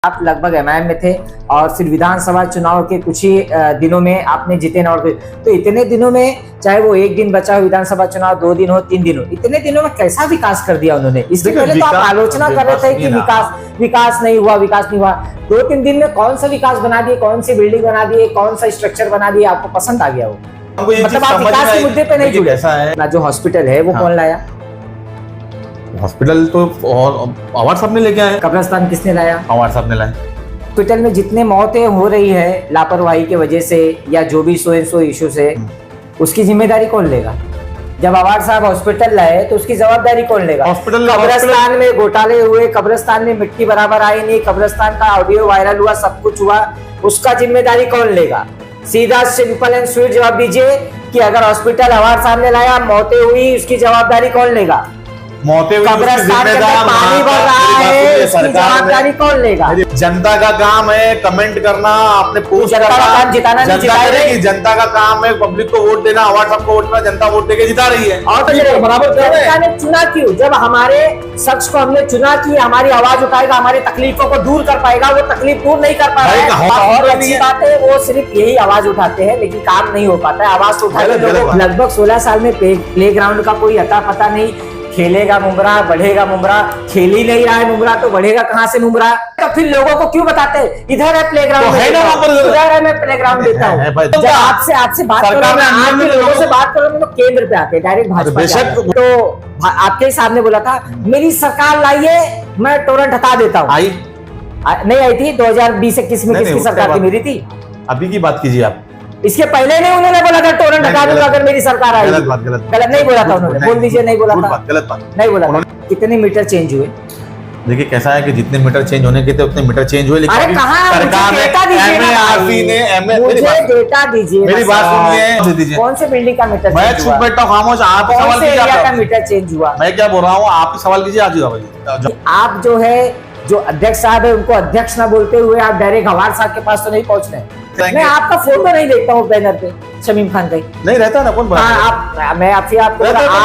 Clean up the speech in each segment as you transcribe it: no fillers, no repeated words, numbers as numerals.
आप लगभग एमआईएम में थे और फिर विधानसभा चुनाव के कुछ ही दिनों में आपने जितेन और तो इतने दिनों में, चाहे वो एक दिन बचा हो विधानसभा चुनाव, 2 दिन हो, 3 दिन हो, इतने दिनों में कैसा विकास कर दिया उन्होंने। इससे पहले तो आप आलोचना कर रहे थे कि विकास नहीं हुआ, विकास नहीं हुआ। 2-3 दिन में कौन सा विकास बना दिए, कौन सी बिल्डिंग बना दिए, कौन सा स्ट्रक्चर बना दिया, आपको पसंद आ गया वो? मतलब आप विकास के मुद्दे पे नहीं जुड़े। ना जो हॉस्पिटल है वो कौन लाया? हॉस्पिटल तो अवार्ड साहब ने लेके आए। कब्रिस्तान किसने लाया? अवार्ड साहब ने लाए। हॉस्पिटल में जितने मौतें हो रही है लापरवाही की वजह से या जो भी सो इशू से, उसकी जिम्मेदारी कौन लेगा? जब अवार्ड साहब हॉस्पिटल लाए तो उसकी जवाबदारी कौन लेगा? कब्रिस्तान में घोटाले हुए, कब्रिस्तान में मिट्टी बराबर आई नहीं, कब्रिस्तान का ऑडियो वायरल हुआ, सब कुछ हुआ, उसका जिम्मेदारी कौन लेगा? सीधा सिंपल एंड स्वीट जवाब दीजिए कि अगर हॉस्पिटल अवार्ड साहब ने लाया, मौतें हुई, उसकी जवाबदारी कौन लेगा? मौतें हुई, कब्रिस्तान के अंदर पानी भर रहा है, उसकी जवाबदारी कौन लेगा? जनता का काम है कमेंट करना, आपने पोस्ट जनता का काम जिताना नहीं, जिता रही। जनता का काम है पब्लिक को वोट देना, अवार्ड साहब को वोट देना, जनता वोट देके जिता रही है। और तो बराबर जनता ने चुना क्यों? जब हमारे शख्स को हमने चुना कि हमारी आवाज उठाएगा, हमारी तकलीफों को दूर कर पाएगा, वो तकलीफ दूर नहीं कर पा रहा है। और अच्छी बात है, वो सिर्फ यही आवाज उठाते हैं लेकिन काम नहीं हो पाता है। आवाज तो उठाते लगभग 16 साल में प्ले ग्राउंड का कोई अता पता नहीं। खेलेगा मुमरा, बढ़ेगा मुमरा, खेल ही नहीं रहा है मुमरा तो बढ़ेगा कहाँ से मुमरा? तो फिर लोगों को क्यों बताते हैं इधर है प्लेग्राउंड, इधर है मैं प्लेग्राउंड देता हूँ। जब आपसे बात करो, आप भी लोगों से बात करो तो केंद्र पे आते डायरेक्ट भाजपा। तो आपके सामने बोला था मेरी सरकार लाइए, मैं टोरेंट हटा देता हूँ। नहीं आई थी 2020-21 में, किसकी सरकार थी? मेरी थी। अभी की बात कीजिए आप। इसके पहले नहीं उन्होंने बोला था टोरेंट हटा दूंगा अगर मेरी सरकार आई? गलत नहीं बोला था उन्होंने, बोल दीजिए नहीं बोला था। गलत बात नहीं बोला था। कितने मीटर चेंज हुए? देखिए कैसा है कि जितने मीटर चेंज होने के थे उतने मीटर चेंज हुए, लेकिन अरे कहाँ सरकार ने डेटा दीजिए, मेरी बात सुनिए। कौन से बिल्डिंग का मीटर? मैं चुप बैठा हूँ, खामोश। आप सवाल कीजिए, का मीटर चेंज हुआ? मैं क्या बोल रहा हूँ, आप सवाल कीजिए। आज आप जो है, जो अध्यक्ष साहब है उनको अध्यक्ष ना बोलते हुए आप डायरेक्ट अवार्ड साहब के पास तो नहीं पहुंच रहे। मैं आपका फोटो नहीं देखता हूँ बैनर पे शमीम खान का नहीं रहता ना। कौन मैं आपको आप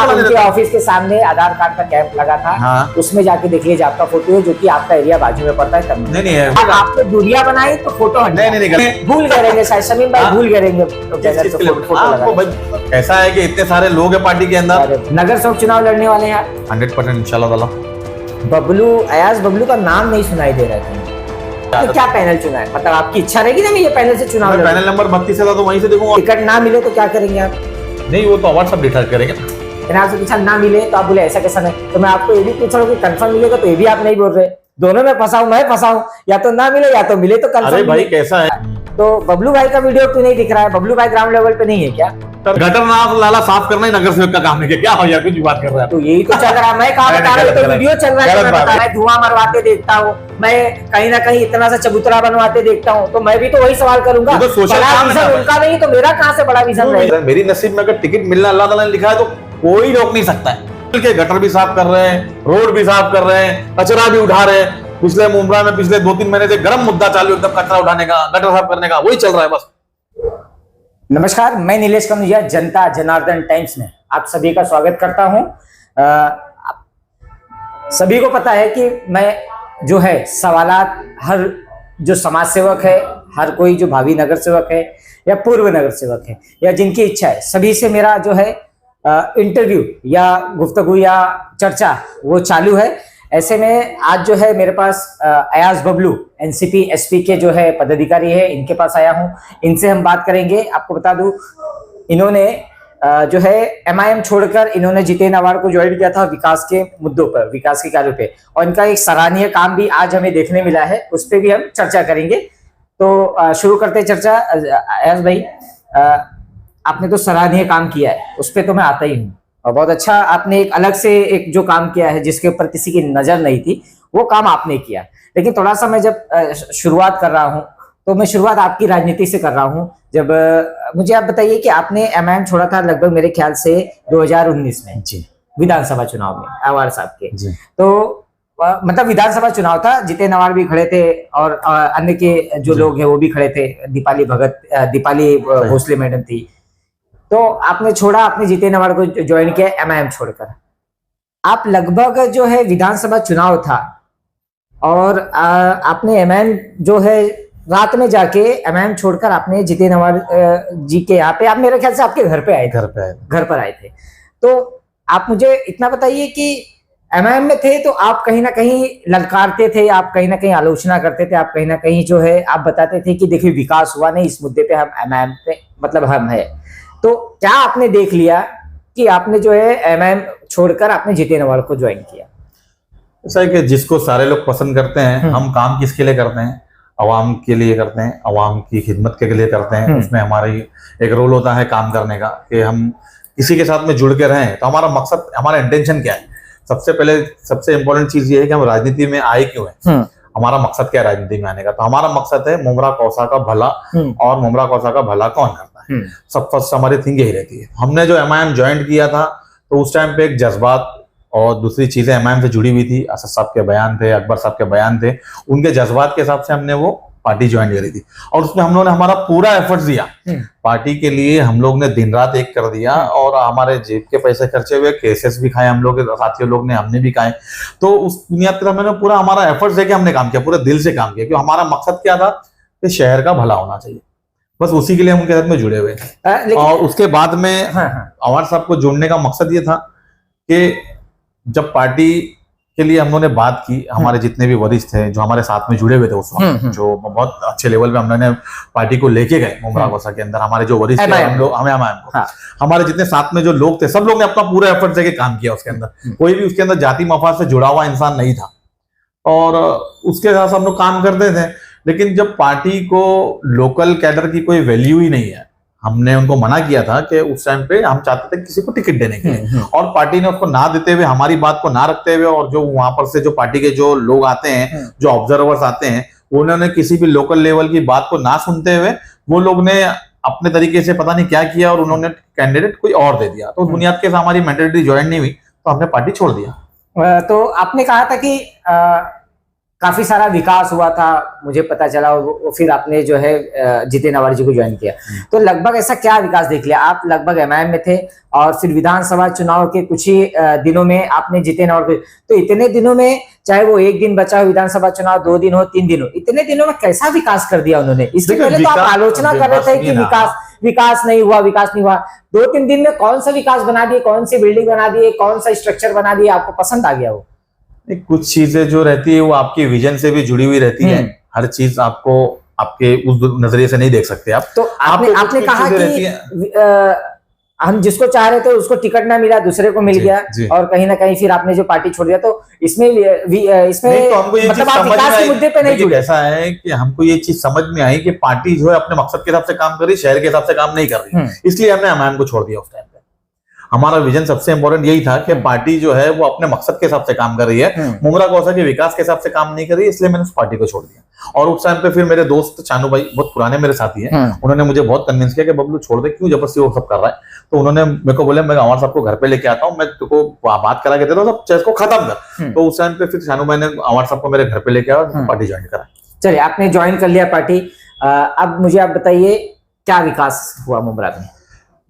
उनके ऑफिस के सामने आधार कार्ड का कैंप लगा था। हाँ। उसमें जाके देख लीजिए, आपका फोटो है जो कि आपका एरिया बाजू में पड़ता है। तब नहीं है, आपने दूरिया बनाई तो फोटो नहीं भूल गए रहेंगे शायद, शमीम भाई भूल गए रहेंगे फोटो। ऐसा है कि इतने सारे लोग हैं पार्टी के अंदर। नगर सेवक चुनाव लड़ने वाले हैं 100% इंशाल्लाह। अयाज बबलू का नाम नहीं सुनाई दे रहा था। तो क्या पैनल चुना है? मतलब आपकी इच्छा रहेगी ना मैं ये पैनल से चुनाव लड़ूं? पैनल नंबर 32 था तो वहीं से देखूंगा। टिकट ना मिले तो क्या करेंगे आप? नहीं, वो तो अवार्ड सब डिसाइड करेंगे। आपसे पूछा ना मिले तो आप बोले ऐसा कैसा नहीं, तो मैं आपको ये भी पूछ रहा हूँ कि कंफर्म मिलेगा, तो ये भी आप नहीं बोल रहे। दोनों में फंसाऊं, मैं फंसाऊं, या तो ना मिले या तो मिले तो कंफर्म। अरे भाई कैसा है? तो बबलू भाई का वीडियो क्यों नहीं दिख रहा है? बबलू भाई ग्राउंड लेवल पे नहीं है क्या? गटर नाला साफ करना ही नगर सेवक का काम है क्या? हो यार, कुछ बात कर रहा है। तो यही तो चल रहा है। मैं कहा बता रहा हूँ, तो वीडियो चल रहा है, मैं धुआं मरवाते देखता हूँ, मैं कहीं ना कहीं इतना सा चबूतरा बनवाते देखता हूँ, तो मैं भी तो वही सवाल करूंगा। उनका नहीं तो मेरा कहाँ से बड़ा विजन रहेगा? मेरी नसीब में अगर टिकट मिलना अल्लाह ताला ने लिखा है तो कोई रोक नहीं सकता है। गटर भी साफ कर रहे हैं, रोड भी साफ कर रहे हैं, कचरा भी उठा रहे हैं। पिछले मुंबई में पिछले 2-3 महीने से गर्म मुद्दा चालू, एकदम कचरा उठाने का, गटर साफ करने का, वही चल रहा है बस। नमस्कार, मैं नीलेश कनुजिया, जनता जनार्दन टाइम्स में आप सभी का स्वागत करता हूं। सभी को पता है कि मैं जो है सवालात, हर जो समाज सेवक है, हर कोई जो भावी नगर सेवक है या पूर्व नगर सेवक है या जिनकी इच्छा है, सभी से मेरा जो है इंटरव्यू या गुफ्तगू या चर्चा वो चालू है। ऐसे में आज जो है मेरे पास अयाज बबलू एनसीपी एसपी के जो है पदाधिकारी है, इनके पास आया हूं। इनसे हम बात करेंगे। आपको बता दूं, इन्होंने जो है एमआईएम छोड़कर इन्होंने जितेन अवार्ड को ज्वाइन किया था विकास के मुद्दों पर, विकास के कार्यों पे, और इनका एक सराहनीय काम भी आज हमें देखने मिला है, उस पर भी हम चर्चा करेंगे। तो शुरू करते हैं चर्चा। अयाज भाई, आपने तो सराहनीय काम किया है, उस पर तो मैं आता ही हूँ, और बहुत अच्छा आपने एक अलग से एक जो काम किया है जिसके ऊपर किसी की नजर नहीं थी, वो काम आपने किया। लेकिन थोड़ा सा मैं जब शुरुआत कर रहा हूँ तो मैं शुरुआत आपकी राजनीति से कर रहा हूँ। जब मुझे आप बताइए कि आपने एमआईएम छोड़ा था लगभग मेरे ख्याल से 2019 में जी, विधानसभा चुनाव में अवार्ड साहब के। तो मतलब विधानसभा चुनाव था, जितेन अवार्ड भी खड़े थे और अन्य के जो लोग हैं वो भी खड़े थे, दीपाली भोसले मैडम थी। तो आपने छोड़ा, आपने जितेन अवार्ड को ज्वाइन किया एमआईएम छोड़कर। आप लगभग जो है विधानसभा चुनाव था और आपने एमएम जो है रात में जाके एमएम छोड़कर आपने जितेन अवार्ड जी के यहाँ पे, आप मेरे ख्याल से आपके घर पे आए थे, घर पर आए थे। तो आप मुझे इतना बताइए कि एमएम में थे तो आप कहीं ना कहीं ललकारते थे, आप कहीं ना कहीं आलोचना करते थे, आप कहीं ना कहीं जो है आप बताते थे कि देखिए विकास हुआ नहीं, इस मुद्दे पे हम एमएम पे मतलब हम है। तो क्या आपने देख लिया कि आपने जो है एमएम छोड़कर आपने जितेन अवार्ड को ज्वाइन किया? ऐसा है कि जिसको सारे लोग पसंद करते हैं, हम काम किसके लिए करते हैं? अवाम के लिए करते हैं, अवाम की खिदमत के लिए करते हैं। उसमें हमारी एक रोल होता है काम करने का कि हम किसी के साथ में जुड़ के रहें। तो हमारा मकसद, हमारा इंटेंशन क्या है? सबसे पहले सबसे इंपॉर्टेंट चीज ये है कि हम राजनीति में आए क्यों हैं, हमारा मकसद क्या है राजनीति में आने का? तो हमारा मकसद है मुमरा कौसा का भला, और मुमरा कौसा का भला कौन करता है, सब फर्स्ट हमारी थिंग यही रहती है। हमने जो एमआईएम ज्वाइन किया था तो उस टाइम पे एक जज्बात और दूसरी चीजें एमआईएम से जुड़ी हुई थी। असद साहब के बयान थे, अकबर साहब के बयान थे, उनके जज्बात के हिसाब से हमने वो पार्टी ज्वाइन करी थी और उसमें हम लोगों ने हमारा पूरा एफर्ट दिया पार्टी के लिए। हम लोग ने दिन रात एक कर दिया और हमारे जेब के पैसे खर्चे हुए, केसेस भी खाए हम लोग, साथियों लोग ने, हमने भी खाए। तो उस बुनियाद पर मैंने पूरा हमारा एफर्ट देके हमने काम किया, पूरे दिल से काम किया, क्योंकि हमारा मकसद क्या था कि शहर का भला होना चाहिए, बस उसी के लिए हम उनके साथ में जुड़े हुए थे। और उसके बाद में अवार्ड साहब को जोड़ने का मकसद ये था कि जब पार्टी के लिए हम लोगों ने बात की, हमारे जितने भी वरिष्ठ थे जो हमारे साथ में जुड़े हुए थे उस वक्त, जो बहुत अच्छे लेवल पे हम लोगों ने पार्टी को लेके गए मुमरा कौसा के अंदर, हमारे जो वरिष्ठ थे हम लोग, हमारे जितने साथ में जो लोग थे, सब लोग ने अपना पूरा एफर्ट देके काम किया उसके अंदर। कोई भी उसके अंदर जाति मफाद से जुड़ा हुआ इंसान नहीं था और उसके साथ हम लोग काम करते थे। लेकिन जब पार्टी को लोकल कैडर की कोई वैल्यू ही नहीं है, हमने उनको मना किया था कि उस टाइम पे हम चाहते थे किसी को टिकट देने के लिए, और पार्टी ने उसको ना देते हुए, हमारी बात को ना रखते हुए, और जो वहां पर से जो पार्टी के जो लोग आते हैं, जो ऑब्जर्वर्स आते हैं, उन्होंने किसी भी लोकल लेवल की बात को ना सुनते हुए वो लोग ने अपने तरीके से पता नहीं क्या किया और उन्होंने कैंडिडेट कोई और दे दिया। तो बुनियाद के साथ हमारी मेंटेलिटी ज्वाइन नहीं हुई तो हमने पार्टी छोड़ दिया। तो आपने कहा था कि काफी सारा विकास हुआ था, मुझे पता चला, वो फिर आपने जो है जितेन अवार्ड जी को ज्वाइन किया। तो लगभग ऐसा क्या विकास देख लिया? आप लगभग एमआईएम में थे और फिर विधानसभा चुनाव के कुछ ही दिनों में आपने जितेन अवार्ड, तो इतने दिनों में, चाहे वो एक दिन बचा हो विधानसभा चुनाव, 2 दिन हो, 3 दिन हो, इतने दिनों में कैसा विकास कर दिया उन्होंने? इसके पहले तो आप आलोचना कर रहे थे कि विकास नहीं हुआ, विकास नहीं हुआ। 2-3 दिन में कौन सा विकास बना दिए, कौन सी बिल्डिंग बना दिए, कौन सा स्ट्रक्चर बना दिया, आपको पसंद आ गया वो? कुछ चीजें जो रहती है वो आपकी विजन से भी जुड़ी हुई रहती है। हर चीज आपको आपके उस नजरिए से नहीं देख सकते आप। तो आपने कहा कि हम जिसको चाह रहे थे उसको टिकट ना मिला, दूसरे को मिल गया, और कहीं ना कहीं फिर आपने जो पार्टी छोड़ दिया। तो इसमें तो हमको ये मतलब आप विकास के मुद्दे पे नहीं जुड़े। ऐसा है कि हमको ये चीज समझ में आई कि पार्टी जो है अपने मकसद के हिसाब से काम कर रही, शहर के हिसाब से काम नहीं कर रही, इसलिए हमने एमआईएम को छोड़ दिया उस टाइम पे। हमारा विजन सबसे इंपॉर्टेंट यही था कि पार्टी जो है वो अपने मकसद के हिसाब से काम कर रही है, मुमरा कौसा के विकास के हिसाब से काम नहीं कर रही, इसलिए मैंने उस पार्टी को छोड़ दिया। और उस टाइम पे फिर मेरे दोस्त चानू भाई, बहुत पुराने मेरे साथी हैं, उन्होंने मुझे बहुत कन्विंस किया कि बबलू छोड़ दे, क्यों जबरदस्ती वो सब कर रहा है। तो उन्होंने मेरे को बोले मैं अवार्ड साहब को घर पे लेके आता हूँ, मैं तुमको बात करा के देता हूँ, सब चीज को खत्म कर। तो उस टाइम पे फिर चानू भाई ने अवार्ड साहब को मेरे घर पे लेके आया और पार्टी ज्वाइन करा। चलिए, आपने ज्वाइन कर लिया पार्टी। अब मुझे आप बताइए क्या विकास हुआ मुमरा में?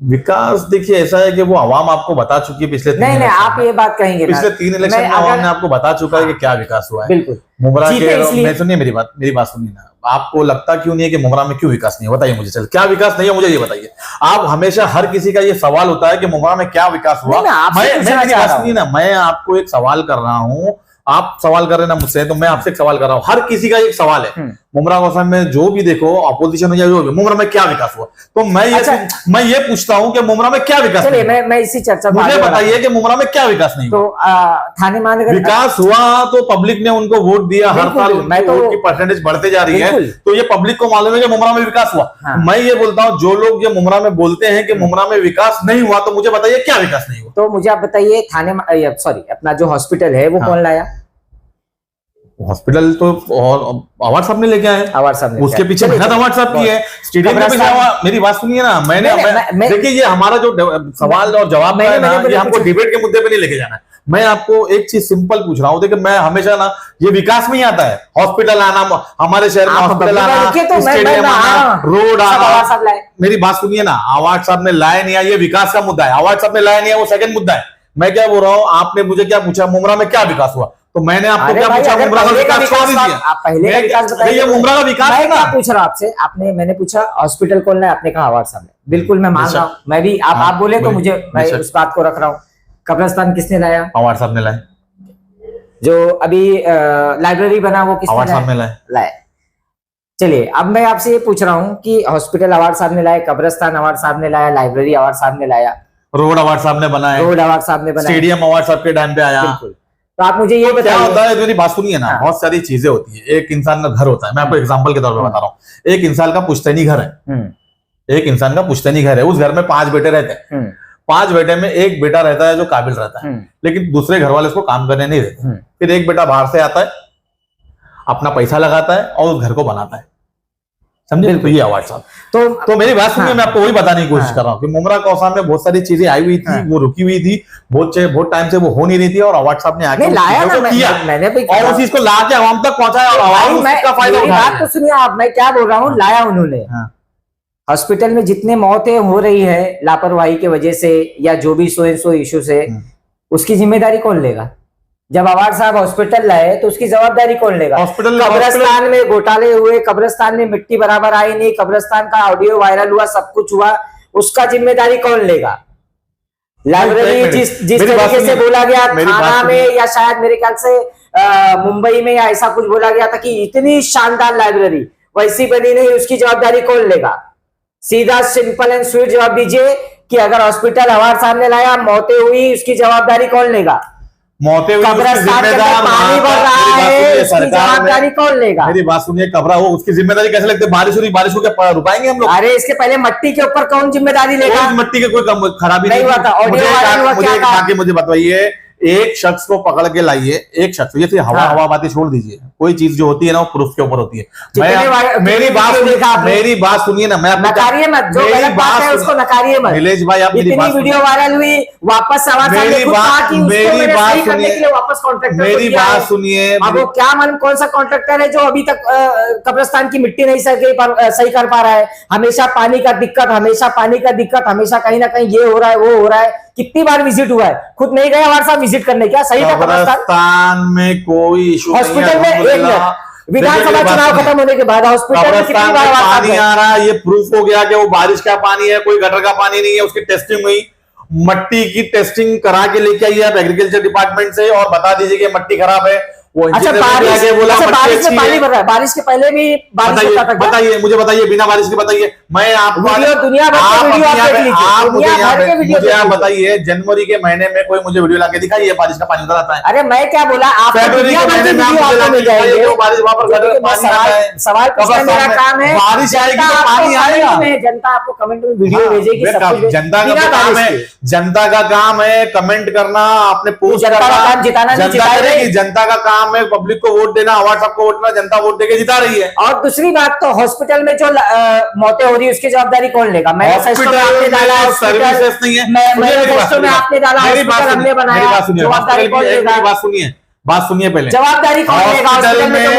विकास देखिए ऐसा है कि वो आवाम आपको बता चुकी है पिछले 3 नहीं आप ये बात कहेंगे, पिछले 3 इलेक्शन में आवाम ने आपको बता चुका है कि क्या विकास हुआ है। बिल्कुल मुमरा के, मैं सुनिए मेरी बात सुनिए ना। आपको लगता क्यों नहीं है कि मुमरा में क्यों विकास नहीं है? बताइए मुझे, चल क्या विकास नहीं है मुझे ये बताइए। आप हमेशा, हर किसी का ये सवाल होता है कि मुमरा में क्या विकास हुआ। मैं आपको एक सवाल कर रहा हूँ, आप सवाल कर रहे ना मुझसे, तो मैं आपसे एक सवाल कर रहा हूँ। हर किसी का एक सवाल है, मुमरा कौसा में जो भी देखो, अपोजिशन हो या जो भी, मुमरा में क्या विकास हुआ? तो मैं ये पूछता हूँ कि मुमरा में क्या विकास? चलिए मैं इसी चर्चा को मुझे बताइए कि मुमरा में क्या विकास नहीं? तो थाने महानगर विकास हुआ तो पब्लिक ने उनको वोट दिया, हर साल वोट की परसेंटेज बढ़ते जा रही है, तो ये पब्लिक को मालूम है कि मुमरा में विकास हुआ। मैं ये बोलता हूँ, जो लोग ये मुमरा में बोलते हैं कि मुमरा में विकास नहीं हुआ, तो मुझे बताइए क्या विकास नहीं हुआ? तो मुझे आप बताइए, अपना जो हॉस्पिटल है वो कौन लाया? हॉस्पिटल तो अवार्ड साहब ने लेके आए, अवार्ड साहब ने, उसके पीछे मेहनत अवार्ड साहब की है। स्टेडियम के पीछे, मेरी बात सुनिए ना, मैंने देखिए ये हमारा जो सवाल और जवाब है ना, ये हमको डिबेट के मुद्दे पे नहीं लेके जाना है। मैं आपको एक चीज सिंपल पूछ रहा हूँ, देखिए मैं हमेशा ना, ये विकास में ही आता है, हॉस्पिटल आना, हमारे शहर में हॉस्पिटल आना, स्टेडियम आना, रोड आना। मेरी बात सुनिए ना, अवार्ड साहब ने लाया नहीं है, ये विकास का मुद्दा है। अवार्ड साहब ने लाया नहीं है, वो सेकंड मुद्दा है। मैं क्या बोल रहा हूँ, आपने मुझे क्या पूछा, मुमरा में क्या विकास हुआ? तो मैंने आपको अरे क्या भाई, पूछा? अगर मुमरा का पहले का विकास छोड़ विकास दीजिए। आप पहले का विकास बताइए। ये मुमरा का विकास मैं है क्या ना। पूछ रहा हूँ आपसे, मैंने पूछा हॉस्पिटल खोलना है, आपने कहा अवार्ड सामने, बिल्कुल मैं मान रहा हूँ, मैं भी आप बोले तो मुझे, मैं उस बात को रख रहा हूँ। कब्रिस्तान किसने लाया? अवार्ड साहब ने लाए। जो अभी लाइब्रेरी बना वो अवार्ड साहब किसने ने लाए। लाया? चलिए अब मैं आपसे ये पूछ रहा हूँ कि हॉस्पिटल अवार्ड साहब ने लाया, कब्रिस्तान अवार्ड साहब ने लाया, लाइब्रेरी अवार्ड साहब ने लाया, रोड अवार्ड साहब ने बनाए, रोड अवार्ड साहब ने बनाया, स्टेडियम अवार्ड साहब के टाइम पे आया। बिल्कुल। तो आप मुझे ये क्या बताइए, होता है, मेरी बात सुनिए ना, हाँ। बहुत सारी चीजें होती है। एक इंसान का घर होता है, मैं आपको एग्जांपल के तौर पे बता रहा हूँ। एक इंसान का पुश्तैनी घर है, एक इंसान का पुश्तैनी घर है, उस घर में 5 बेटे रहते हैं। 5 बेटे में एक बेटा रहता है जो काबिल रहता है, लेकिन दूसरे घर वाले उसको काम करने नहीं देते। फिर एक बेटा बाहर से आता है, अपना पैसा लगाता है और उस घर को बनाता है, समझे? तो ये अवार्ड साहब। तो मेरी बात सुनिए, मैं आपको वही बताने की कोशिश कर रहा हूँ कि मुमरा कौसाम में बहुत सारी चीजें आई हुई थी, वो रुकी हुई थी, बहुत टाइम से वो हो नहीं रही थी, और अवार्ड साहब ने आके लाया ना, किया, मैंने भी और उस चीज को ला के आवाम तक पहुंचाया, और आवाम उसका फायदा मेरी उठाया। बात तो सुनिए आप, मैं क्या बोल रहा हूँ, लाया उन्होंने। हॉस्पिटल में जितने मौतें हो रही है लापरवाही की वजह से या जो भी सो एंड सो इशू से, उसकी जिम्मेदारी कौन लेगा? जब अवार्ड साहब हॉस्पिटल लाए तो उसकी जवाबदारी कौन लेगा? कब्रिस्तान में घोटाले हुए, कब्रिस्तान में मिट्टी बराबर आई नहीं, कब्रिस्तान का ऑडियो वायरल हुआ, सब कुछ हुआ, उसका जिम्मेदारी कौन लेगा? लाइब्रेरी जिस तरीके से बोला गया थाना में, या शायद मेरे ख्याल से मुंबई में, या ऐसा कुछ बोला गया था कि इतनी शानदार लाइब्रेरी वैसी बनी नहीं, उसकी जवाबदारी कौन लेगा? सीधा सिंपल एंड स्वीट जवाब दीजिए कि अगर हॉस्पिटल अवार्ड सामने लाया, मौतें हुई, उसकी जवाबदारी कौन लेगा? मौतें हुई, कब्रिस्तान के अंदर पानी भर रहा है, उसकी जवाबदारी कौन लेगा? मेरी बात सुनिए, कब्रा हो उसकी जिम्मेदारी कैसे लगती है? बारिश हो रही, बारिश को क्या रुकाएंगे हम लोग? अरे इसके पहले मट्टी के ऊपर कौन जिम्मेदारी लेगा? मट्टी के कोई खराबी नहीं हुआ था, ऑडियो वायरल हुआ, क्या कहा? मुझे बताइए, एक शख्स को पकड़ के लाइए, एक शख्स, ये हवा बातें छोड़ दीजिए, कोई चीज जो होती है ना वो प्रूफ के ऊपर होती है। मेरी बात सुनिए ना, मैं नकारिए मत, जो गलत बात है उसको नकारिए मत। नीलेश भाई, आप इतनी वीडियो वायरल हुई, वापस मेरी बात सुनिए। अब वो क्या मालूम कौन सा कॉन्ट्रैक्टर है जो अभी तक कब्रिस्तान की मिट्टी नहीं सही कर पा रहा है। हमेशा पानी का दिक्कत, हमेशा कहीं ना कहीं ये हो रहा है, वो हो रहा है। कितनी बार विजिट हुआ है, खुद नहीं गए हमारे साथ विजिट करने, क्या सही था कब्रिस्तान में? कोई इशू हॉस्पिटल में विधानसभा चुनाव खत्म होने के बाद हॉस्पिटल में कितनी बार पानी आ रहा है, ये प्रूफ हो गया कि वो बारिश का पानी है, कोई गटर का पानी नहीं है। उसकी टेस्टिंग हुई, मट्टी की टेस्टिंग करा के लेके आई आप एग्रीकल्चर डिपार्टमेंट से, और बता दीजिए कि मट्टी खराब है। अच्छा, बारिश में पानी भर रहा है, बारिश के पहले भी बारिश होता था? बताइए, मुझे बताइए, बिना बारिश के बताइए। मैं आपको दुनिया भर के वीडियो आप देख लीजिए, मुझे आप बताइए, जनवरी के महीने में कोई मुझे वीडियो लाके दिखाइए बारिश का पानी उधर आता है? अरे मैं क्या बोला, आप फरवरी के महीने में आपको मिल जाएंगे बारिश, वहां पर पानी आता है। सवाल पूछना मेरा काम है, बारिश आएगी तो पानी आएगा। जनता आपको कमेंट में वीडियो भेजेगी, जनता का काम है, जनता का काम है कमेंट करना, अपने पोस्ट करना, जनता का काम है पब्लिक को वोट देना, अवार्ड सबको वोट देना, जनता वोट देके जिता रही है। और दूसरी बात तो हॉस्पिटल में जो मौतें हो रही है उसकी जवाबदारी कौन लेगा? मैनिफेस्टो में आपने डाला, सर्विसेज नहीं है, मैनिफेस्टो में आपने डाला, हॉस्पिटल हमने बनाया, जवाबदारी कौन लेगा? बात सुनिए पहले, जवाबदारी कौन लेगा?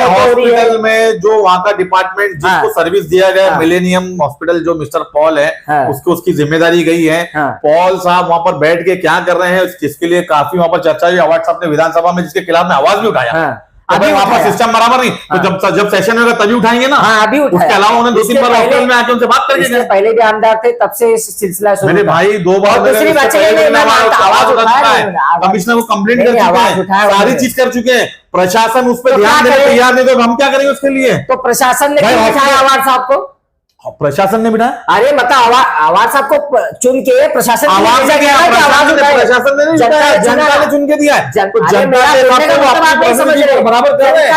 हॉस्पिटल में जो वहां का डिपार्टमेंट जिसको सर्विस दिया गया, मिलेनियम हॉस्पिटल, जो मिस्टर पॉल है, उसको उसकी जिम्मेदारी गई है। पॉल साहब वहां पर बैठ के क्या कर रहे हैं, इसके लिए काफी वहां पर चर्चा हुई। अवार्ड साहब ने विधानसभा में जिसके खिलाफ में आवाज भी उठाया, अभी वहां पर सिस्टम बराबर नहीं, तो जब सेशन होगा तभी उठाएंगे ना। अभी उसके अलावा उन्होंने 2-3 बार हॉस्पिटल में आके उनसे बात करके गए। पहले भी आमदार थे, तब से सिलसिला मेरे भाई 2 बार दूसरी बात आवाज उठा चुका है, कमिश्नर को कंप्लेंट कर चुके हैं, सारी चीज कर चुके हैं। प्रशासन उस पर ध्यान देने तैयार नहीं, तो हम क्या करेंगे उसके लिए? तो प्रशासन ने क्यों बिठाया अवार्ड साहब को? प्रशासन ने बिठाया? अरे मतलब अवार्ड साहब को चुन के प्रशासन प्रशासन ने नहीं बिठाया, जनता ने चुन के दिया है। जनता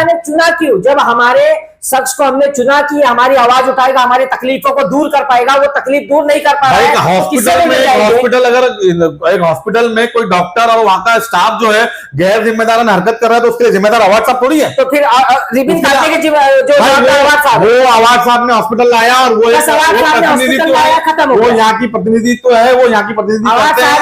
ने चुना क्यों? जब हमारे शख्स को हमने चुना कि हमारी आवाज उठाएगा, हमारी तकलीफों को दूर कर पाएगा, वो तकलीफ दूर नहीं कर पा रहा है। हॉस्पिटल अगर एक हॉस्पिटल में कोई डॉक्टर और वहां का स्टाफ जो है गैर जिम्मेदाराना हरकत कर रहा है, तो उसके लिए जिम्मेदार अवार्ड साहब थोड़ी है। तो फिर रिबिन काटने के जो अवार्ड साहब, वो अवार्ड साहब ने हॉस्पिटल लाया, और वो प्रतिनिधित्व है, वो यहाँ की प्रतिनिधित्व है, वो यहाँ की प्रतिनिधित्व करते हैं।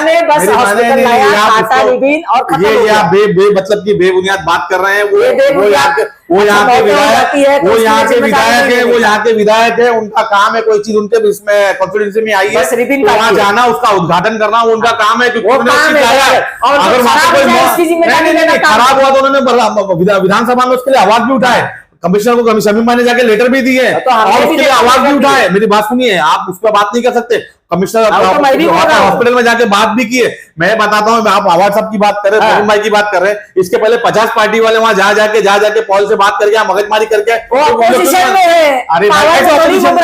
ये मतलब की बेबुनियाद बात कर रहे हैं, वो वो यहाँ के विधायक, तो वो उसकी यहाँ के जिम्मेदारी विधायक नहीं है, वो यहाँ के विधायक है, उनका काम है कोई चीज उनके इसमें कॉन्स्टिट्यूंसी में आई है, बस रिबन तो वहाँ काटी है। जाना, उसका उद्घाटन करना, वो उनका काम है, क्योंकि वो उन्होंने काम उसकी है, लाया है। और जो अगर वहाँ खराब पे हो जाए उसकी जिम्मेदारी लेना काम खराब हुआ तो उन्होंने विधानसभा में उसके लिए आवाज भी उठाए, कमिश्नर को शमीम भाई ने जाके लेटर भी दिए तो हमने और भी उसके लिए लेटर आवाज भी दिए। उठाए। मेरी बात सुनिए, आप उस पर बात नहीं कर सकते। कमिश्नर तो मैं भी बोल रहा हूं। हॉस्पिटल में जाके बात भी किए। मैं बताता हूँ, आप आवाज साहब की बात कर रहे हैं, शमीम भाई की बात कर रहे हैं, इसके पहले 50 पार्टी वाले वहां जा जाके पॉल से बात करके, मगजमारी करके पोजीशन में है। अरे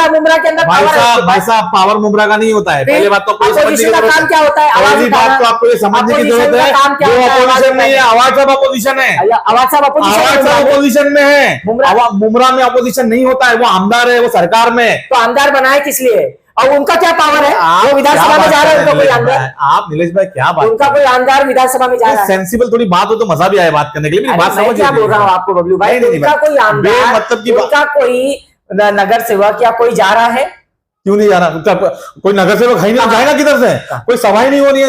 मुमरा के अंदर भाई साहब पावर मुमरा का नहीं होता है। पहले बात तो आपको समझने की का काम क्या होता है? आवाज पहली बात तो आपको ये समझने की जरूरत है, जो अपोजिशन में है, आवाज साहब अपोजिशन है, आवाज साहब अपोजिशन में है। मुमरा में अपोजिशन नहीं होता है, वो आमदार है, वो सरकार में है। तो आमदार बनाए किस लिए? और उनका क्या पावर है? वो विधानसभा में जा रहा है, उनका कोई आमदार, आप नीलेश भाई क्या बात, उनका कोई आमदार विधानसभा में जा रहा है। सेंसिबल थोड़ी बात हो तो मजा भी आए बात करने के लिए। मेरी बात मैं समझ क्या बोल रहा हूँ आपको बबलू भाई, उनका कोई आमदार, मतलब की उनका कोई नगर सेवक या कोई जा रहा है? क्यों नहीं जा रहा? कोई नगर सेवक है नहीं, जाएगा किधर से? कोई सभा ही नहीं हो रही है।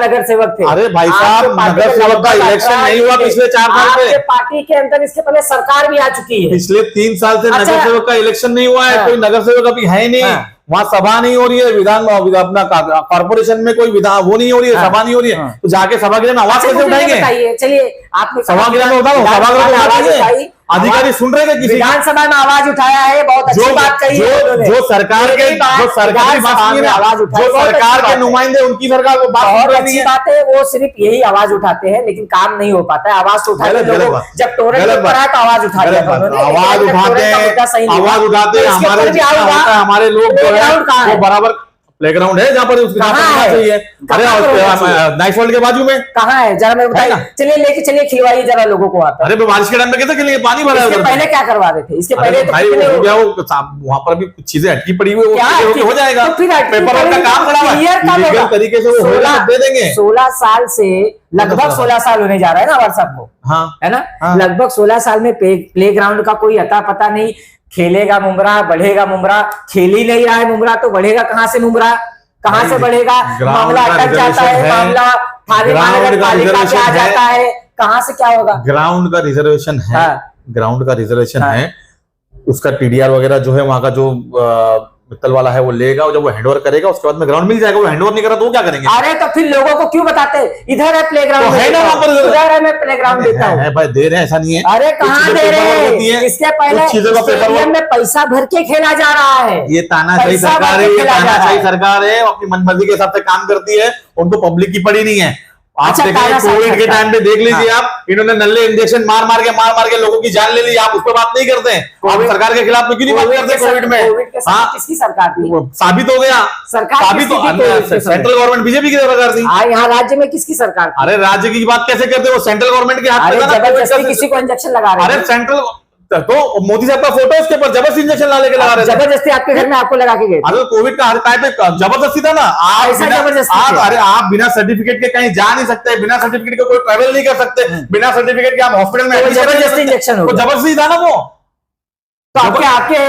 नगर सेवक थे। अरे भाई साहब, नगर सेवक का इलेक्शन नहीं हुआ पिछले 4 साल से। पार्टी के अंदर इसके पहले सरकार भी आ चुकी है। पिछले 3 साल से नगर सेवक का इलेक्शन नहीं हुआ है। कोई नगर सेवक अभी है ही नहीं। वहाँ सभा नहीं हो रही है, विधान अपना कॉर्पोरेशन में कोई विधान वो नहीं हो रही है, सभा नहीं हो रही है, तो जाके सभागृह में आवाज कैसे उठाएंगे? चलिए आपने सभागृह में उठाओ, सभागृह में आवाज उठाइए। अधिकारी सुन रहे थे किसी विधानसभा में आवाज उठाया है, बहुत अच्छी बात कही है। जो सरकार के सरकार के नुमाइंदे, उनकी सरकार को बहुत अच्छी बात है, वो सिर्फ यही आवाज उठाते हैं, लेकिन काम नहीं हो पाता है। आवाज तो उठाते हैं, जब टोरेंट पर आया तो आवाज उठा दिया था उन्होंने। आवाज उठाते हैं, हमारे लोग जो है वो बराबर प्लेग्राउंड है जहाँ पर चाहिए। अरे नाइस वर्ल्ड के बाजू में कहाँ है जरा मैं बताइए। चलिए लेके चलिए, खिलवाइए जरा लोगों को वहाँ पर। अरे बारिश के टाइम में कैसे खेलेंगे? पानी भरा है। इसके पहले क्या करवा रहे थे? इसके पहले तो वहाँ पर भी कुछ चीजें अटकी पड़ी हुई, हो जाएगा। पेपर वर्क का काम खड़ा है, तरीके से वो दे देंगे। 16 साल से लगभग 16 साल होने जा रहा है ना हमारे साहब को, हाँ है ना? लगभग 16 साल में प्ले ग्राउंड का कोई अता पता नहीं। खेलेगा मुमरा, बढ़ेगा मुमरा, खेल ही नहीं रहा है मुमरा, तो बढ़ेगा कहाँ से मुमरा? कहाँ से बढ़ेगा? मामला अटक जाता है, मामला थाने महानगरपालिका पे आ जाता है, कहाँ से क्या होगा? ग्राउंड का रिजर्वेशन है, ग्राउंड का रिजर्वेशन है, उसका टीडीआर वगैरह जो है वहां का जो मित्तल वाला है वो लेगा, और जब वो हैंडओवर करेगा उसके बाद में ग्राउंड मिल जाएगा। वो हैंडओवर नहीं करा तो वो क्या करेंगे? अरे तो फिर लोगों को क्यों बताते? इधर है प्ले ग्राउंड, है ना वहां पर, इधर है, मैं प्ले ग्राउंड देता हूँ भाई, दे रहे हैं, ऐसा नहीं है। अरे कहाँ दे रहे हैं? इसके पहले स्टेडियम में पैसा भर के खेला जा रहा है। ये तानाशाही सरकार है, ये तानाशाही सरकार है, अपनी मनमर्जी के हिसाब से काम करती है, उनको पब्लिक की पड़ी नहीं है। आप देखेंगे कोविड के टाइम पे देख लीजिए आप, इन्होंने नल्ले इंजेक्शन मार मार के लोगों की जान ले ली। आप उस पर बात नहीं करते हैं, आप सरकार के खिलाफ क्यों नहीं बात करते? कोविड में किसकी सरकार थी? साबित हो गया, सरकार साबित हो, सेंट्रल गवर्नमेंट बीजेपी की सरकार थी। यहाँ राज्य में किसकी सरकार थी? अरे राज्य की बात कैसे करते हो? सेंट्रल गवर्नमेंट के हाथ में जबरदस्ती किसी को इंजेक्शन लगा रहे हैं। अरे सेंट्रल तो मोदी साहब का फोटो उसके ऊपर जबरदस्ती इंजेक्शन ला लेके लगा रहे थे। जबरदस्ती आपके घर में आपको लगा के गए? अरे कोविड का हर टाइम पे जबरदस्ती था ना। अरे आप बिना सर्टिफिकेट के कहीं जा नहीं सकते, बिना सर्टिफिकेट के कोई ट्रैवल नहीं कर सकते, बिना सर्टिफिकेट के आप हॉस्पिटल में जबरदस्ती इंजेक्शन हो, जबरदस्ती था ना वो। तो आपके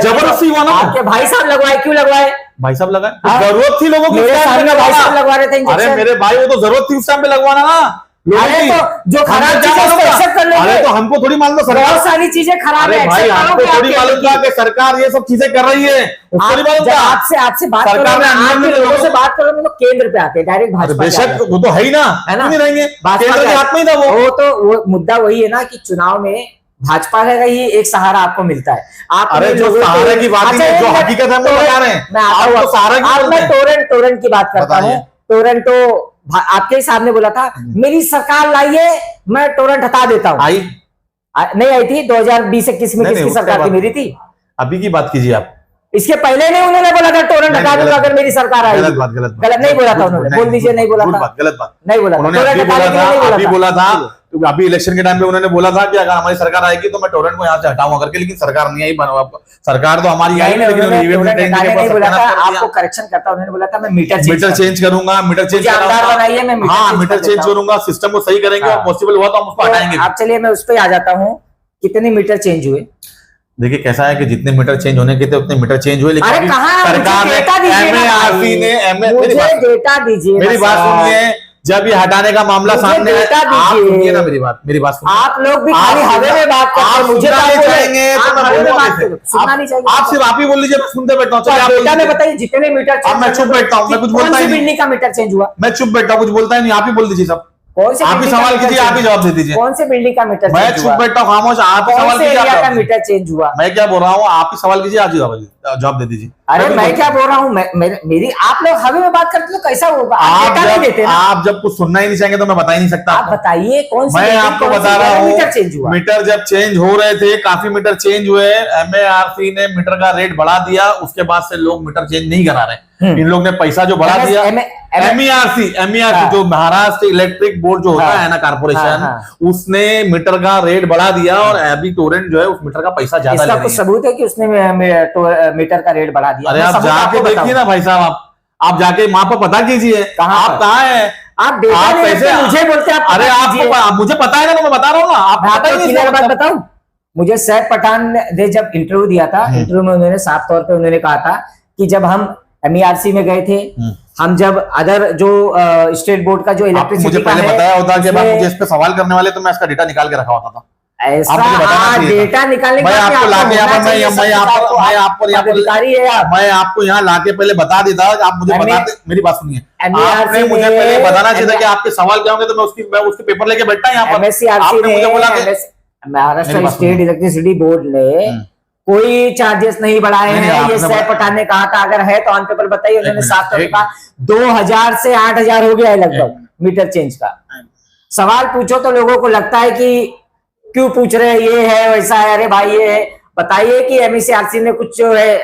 जबरदस्ती हुआ ना। आपके भाई साहब लगवाए, क्यों लगवाए? भाई साहब लगाए, जरूरत थी लोगों की, भाई साहब लगवा रहे थे। अरे मेरे भाई, वो तो जरूरत थी उस टाइम पे लगवाना ना। अरे तो जो खराब चीजें एक्सेप्ट कर लेंगे। अरे तो हमको थोड़ी मालूम, बहुत सारी चीजें खराब है, भाई हमको थोड़ी मालूम था कि सरकार ये सब चीजें कर रही है। आपसे बात लोगों से बात करोगे तो केंद्र पे आते डायरेक्ट भाजपा। बेशक वो तो है ही ना, है ना? नहीं रहेंगे, केंद्र के हाथ में ही था वो तो वो मुद्दा वही है ना कि चुनाव में भाजपा का ही एक सहारा आपको मिलता है। आप अरे जो सहारे की बात है, जो हकीकत है वो बता रहे हैं। मैं टोरेंट की बात करता हूँ। टोरेंट तो आपके ही सामने बोला था, मेरी सरकार लाइए, मैं टोरेंट हटा देता हूँ। नहीं आई थी 2020-21 में? किसकी सरकार थी? मेरी थी। अभी की बात कीजिए आप। इसके पहले नहीं उन्होंने बोला था टोरेंट हटा दूंगा अगर मेरी सरकार आई? गलत नहीं बोला था उन्होंने, बोल दीजिए नहीं बोला था। गलत बात नहीं बोला, अभी बोला था। तो अभी इलेक्शन के टाइम पे उन्होंने बोला था कि अगर हमारी सरकार आएगी तो मैं टोरेंट को यहाँ से हटाऊंगा करके, लेकिन सरकार नहीं आई। सरकार तो हमारी आई, लेकिन नहीं बोला था। आपको करेक्शन करता, उन्होंने बोला था मैं मीटर चेंज करूंगा, मीटर चेंज करूंगा, सिस्टम को सही करेंगे और पॉसिबल हुआ तो हम उसको हटाएंगे। आप चलिए मैं उस पर आ जाता हूँ, कितने मीटर चेंज हुए? देखिए कैसा है कि जितने मीटर चेंज होने के थे उतने मीटर चेंज हुए, लेकिन सरकार ने डेटा दीजिए, मेरी बात सुनिए। जब ये हटाने का मामला मुझे सामने आया, डेटा आप दीजिए। सुनिए ना मेरी बात सुनिए। आप लोग भी खाली हवे में बात करते हैं, मुझे सुनना तो नहीं आप बोले, चाहेंगे तो आप मैं हवे में बोलूंगा बात कैसे? करो, सुनना नहीं चाहिए। आप सिर्फ आप ही बोल लीजिए, मैं सुनते बैठा हूँ। चलिए आप डेटा बोल में दीजिए। बताइए जितने मीटर अब मैं चुप बैठता हूँ, मैं कुछ बोलता ही नहीं। बिल्डिंग का मीटर चेंज हुआ, मैं चुप बैठा हूँ, कुछ बोलता ही नहीं। आप ही बोल दीजिए सब। कौन से आप ही बिल्डिंग का सवाल मीटर कीजिए, आप ही चेंज जवाब दे हुआ? दीजिए। कौन से बिल्डिंग का मीटर मैं चेंज चुप हुआ? बैठा हूँ, खामोश। आप ही कौन सवाल से कीजिए, एरिया आप का जवाब मीटर चेंज हुआ? मैं क्या बोल रहा हूँ, आप ही सवाल कीजिए, आप जवाब दे दीजिए। अरे कुछ मैं बोलता क्या नहीं। बोल रहा हूँ, मेरी आप लोग हवे में बात करते तो कैसा होगा? आप डेटा नहीं देते ना। आप जब कुछ सुनना ही नहीं चाहेंगे तो मैं बता ही नहीं सकता आप आपको। बताइए कौन सी मैं बिल्डिंग, आपको कौन सी बता एरिया रहा में हूँ, मीटर चेंज हुआ? मीटर जब चेंज हो रहे थे, काफी मीटर चेंज हुए, MARC ने मीटर का रेट बढ़ा दिया, उसके बाद से लोग मीटर चेंज नहीं करा रहे। इन लोग ने पैसा जो बढ़ा दिया, MERC जो महाराष्ट्र इलेक्ट्रिक बोर्ड जो होता हाँ, है ना, कारपोरेशन, हाँ। उसने मीटर का रेट बढ़ा दिया और अभी टोरेंट जो है उस मीटर का पैसा ज्यादा ले इसका रही कुछ है। सबूत है कि उसने मीटर का रेट बढ़ा दिया? अरे मैं आप सबूत जाके आपको देखिए बताऊं। ना भाई साहब, आप जाके वहां पर पता कीजिए। कहाँ आप पर? कहाँ है? आप डेटा आप नहीं कैसे रखते, मुझे बोलते हैं आप अरे पता कीजिए। आपको मुझे पता है ना, तो मैं बता रहा हूँ ना। आप मैं पता ही आपको नहीं क्लियर इसका बात मतलब। बताऊं, मुझे सैफ पठान ने जब इंटरव्यू दिया था, इंटरव्यू में उन्होंने साफ तौर पे उन्होंने कहा था कि जब हम MERC में गए थे, हम जब अदर जो स्टेट बोर्ड का जो आपको इलेक्ट्रिसिटी मुझे का पहले है, बताया होता कि अब आप उसमें मुझे इस पे सवाल करने वाले तो मैं इसका डेटा निकाल के रखा होता था। ऐसा आप मुझे बताना चाहिए था। डेटा निकालने मैं का आपको लाके यहाँ पर अधिकारी है आप। मैं आपको यहाँ लाके पहले बता देता। आप मुझे बताते, मेरी बात सुनिए। आपने मुझे ने- पहले बताना चाहिए था कि आपके सवाल क्या होंगे, तो मैं उसके पेपर लेके बैठता यहाँ पर। MSCRC आपने मुझे बोला कि महाराष्ट्र मेरी बात स्टेट सुनिए। इलेक्ट्रिसिटी बोर्ड ने कोई चार्जेस नहीं बढ़ाए नहीं, हैं। ये आपने सैफ पठान ने कहा था, अगर है तो ऑन पेपर बताइए। उन्होंने मिनट, साफ तौर एक पर कहा 2000 से 8000 हो गया है लगभग मीटर चेंज का। सवाल पूछो तो लोगों को लगता है कि क्यों पूछ रहे हैं, ये है वैसा है। अरे भाई ये है, बताइए कि MERC ने कुछ जो है,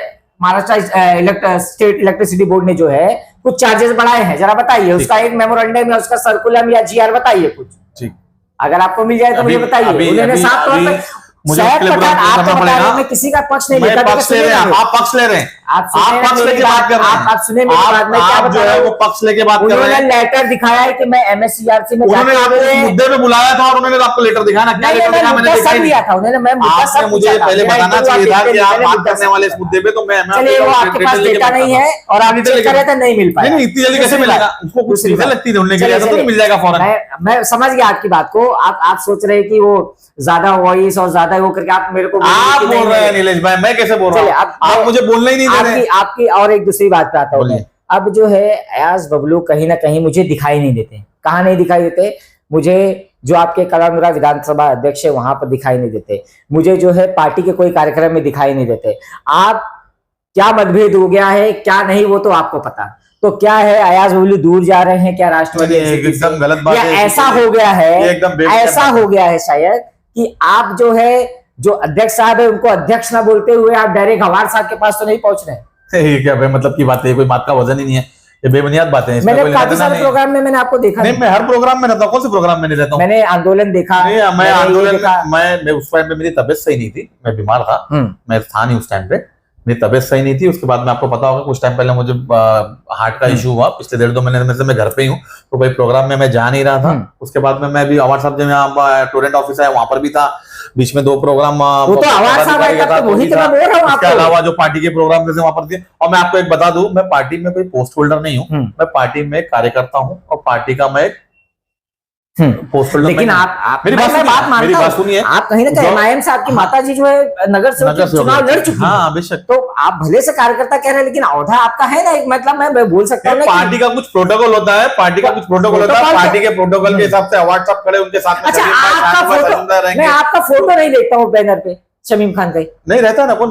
महाराष्ट्र स्टेट इलेक्ट्रिसिटी बोर्ड ने जो है कुछ चार्जेस बढ़ाए हैं, जरा बताइए। उसका एक मेमोरेंडम या उसका सर्कुलम या GR बताइए कुछ, ठीक। अगर आपको मिल जाए तो मुझे बताइए। उन्होंने साफ तौर पर मुझे सैफ उसके लिए पठान, बुरा आप तो करना बता पड़ेगा। रहे हैं, मैं किसी का पक्ष नहीं मैं लेता। पक्ष ले रहे हैं, आप पक्ष ले रहे हैं, आप पक्ष लेके बात कर रहे हैं। आप सुने मेरी बात, मैं क्या आप जो बता है रहा वो हूँ। पक्ष लेके बात कर रहे उन्होंने हैं। लेटर दिखाया है कि मैं MSCRC में उन्होंने जाके आपको इस मुद्दे पे बुलाया था और उन्होंने आपको लेटर दिखाया ना, क्या नहीं, लेटर मैं दिखाया मैंने मुद्दा देखा ही सब नहीं। लिया था उन्होंने। मैं मुद्दा आपने सब मुझे पूछा था। पहले मेरा बताना इंटरव्यू चाहिए था आप कि आप देखते बात मुद्दा करने सब वाले इस पूछा। मुद्दे पे, तो मैं चलिए वो आपके पास डेटा नहीं है और आप चेक कर रहे थे, नहीं मिल पाया। नहीं, इतनी जल्दी कैसे मिलेगा? उसको कुछ दूसरी चीजें बात। लगती ढूंढने के लिए, चलिए, ऐसा तो नहीं मिल चलिए। जाएगा फौरन। मैं समझ गया आपकी बात को। आप सोच रहे हैं कि वो ज्यादा वॉइस और ज्यादा वो करके आप मेरे को आप बोल रहे हैं नीलेश भाई, मैं कैसे बोल रहा चलिए, हूँ? आप मुझे बोलना ही नहीं दे रहे। आपकी और एक दूसरी बात पे आता हूँ मैं। बोलिए। अब जो है अयाज बबलू कहीं ना कहीं मुझे दिखाई नहीं देते। कहाँ नहीं दिखाई देते? मुझे जो आपके कलामुरा विधानसभा अध्यक्ष है वहां पर दिखाई नहीं देते। मुझे जो है पार्टी के कोई कार्यक्रम में दिखाई नहीं देते। आप क्या मतभेद हो गया है क्या नहीं वो तो आपको पता। तो क्या है, अयाज बबलू दूर जा रहे हैं क्या राष्ट्रवादी एकदम गलत बात या है। ऐसा हो गया है, ये एकदम बेवकूफ ऐसा बात है। हो गया है शायद कि आप जो है जो अध्यक्ष साहब है उनको अध्यक्ष ना बोलते हुए आप डायरेक्ट गवार साहब के पास तो नहीं पहुंच रहे? ये क्या भाई मतलब की बात है? कोई बात का वजन ही नहीं है, ये बेबुनियाद बातें हैं। इसमें मैंने कोई काफी लेना सारे नहीं है। प्रोग्राम में मैंने आपको देखा नहीं, मैं हर प्रोग्राम में रहता हूँ। कौन से प्रोग्राम में नहीं रहता हूँ? मैंने आंदोलन देखा। नहीं, मैं मैंने ये आंदोलन देखा। मैं उस टाइम पे मेरी तबीयत सही नहीं थी, मैं बीमार था। मैं था नहीं उस टाइम पे, मेरी तबीयत सही नहीं थी। उसके बाद में आपको पता होगा कुछ टाइम पहले मुझे हार्ट का इशू हुआ। पिछले 1.5-2 महीने में से मैं घर पे ही हूँ, तो भाई प्रोग्राम में मैं जा नहीं रहा था। उसके बाद में मैं भी अवार्ड साहब जब यहाँ टोरेंट ऑफिस है वहां पर भी था। बीच में 2 प्रोग्राम वो तो अवार्ड साहब है, तब तो वही तो मैं बोल रहा हूँ इसके आपको। अलावा जो पार्टी के प्रोग्राम जैसे वहां पर थे। और मैं आपको एक बता दूं, मैं पार्टी में कोई पोस्ट होल्डर नहीं हूँ, मैं पार्टी में कार्यकर्ता हूँ और पार्टी का मैं पोस्ट होल्डर। लेकिन आप मेरी बात मानता हूँ, सुनिए। आप कहीं ना कहीं MIM से आपकी माता जी जो है नगर से चुनाव लड़ चुकी है। हाँ बेशक। तो आप भले से कार्यकर्ता कह रहे हैं लेकिन औहदा आपका है ना एक, मतलब मैं बोल सकता हूँ पार्टी का कुछ प्रोटोकॉल होता है, पार्टी का कुछ प्रोटोकॉल होता है। पार्टी के प्रोटोकॉल के हिसाब से अवार्ड सब खड़े उनके साथ में। अच्छा, मैं आपका फोटो नहीं देखता हूँ बैनर पे शमीम खान का नहीं रहता ना, कौन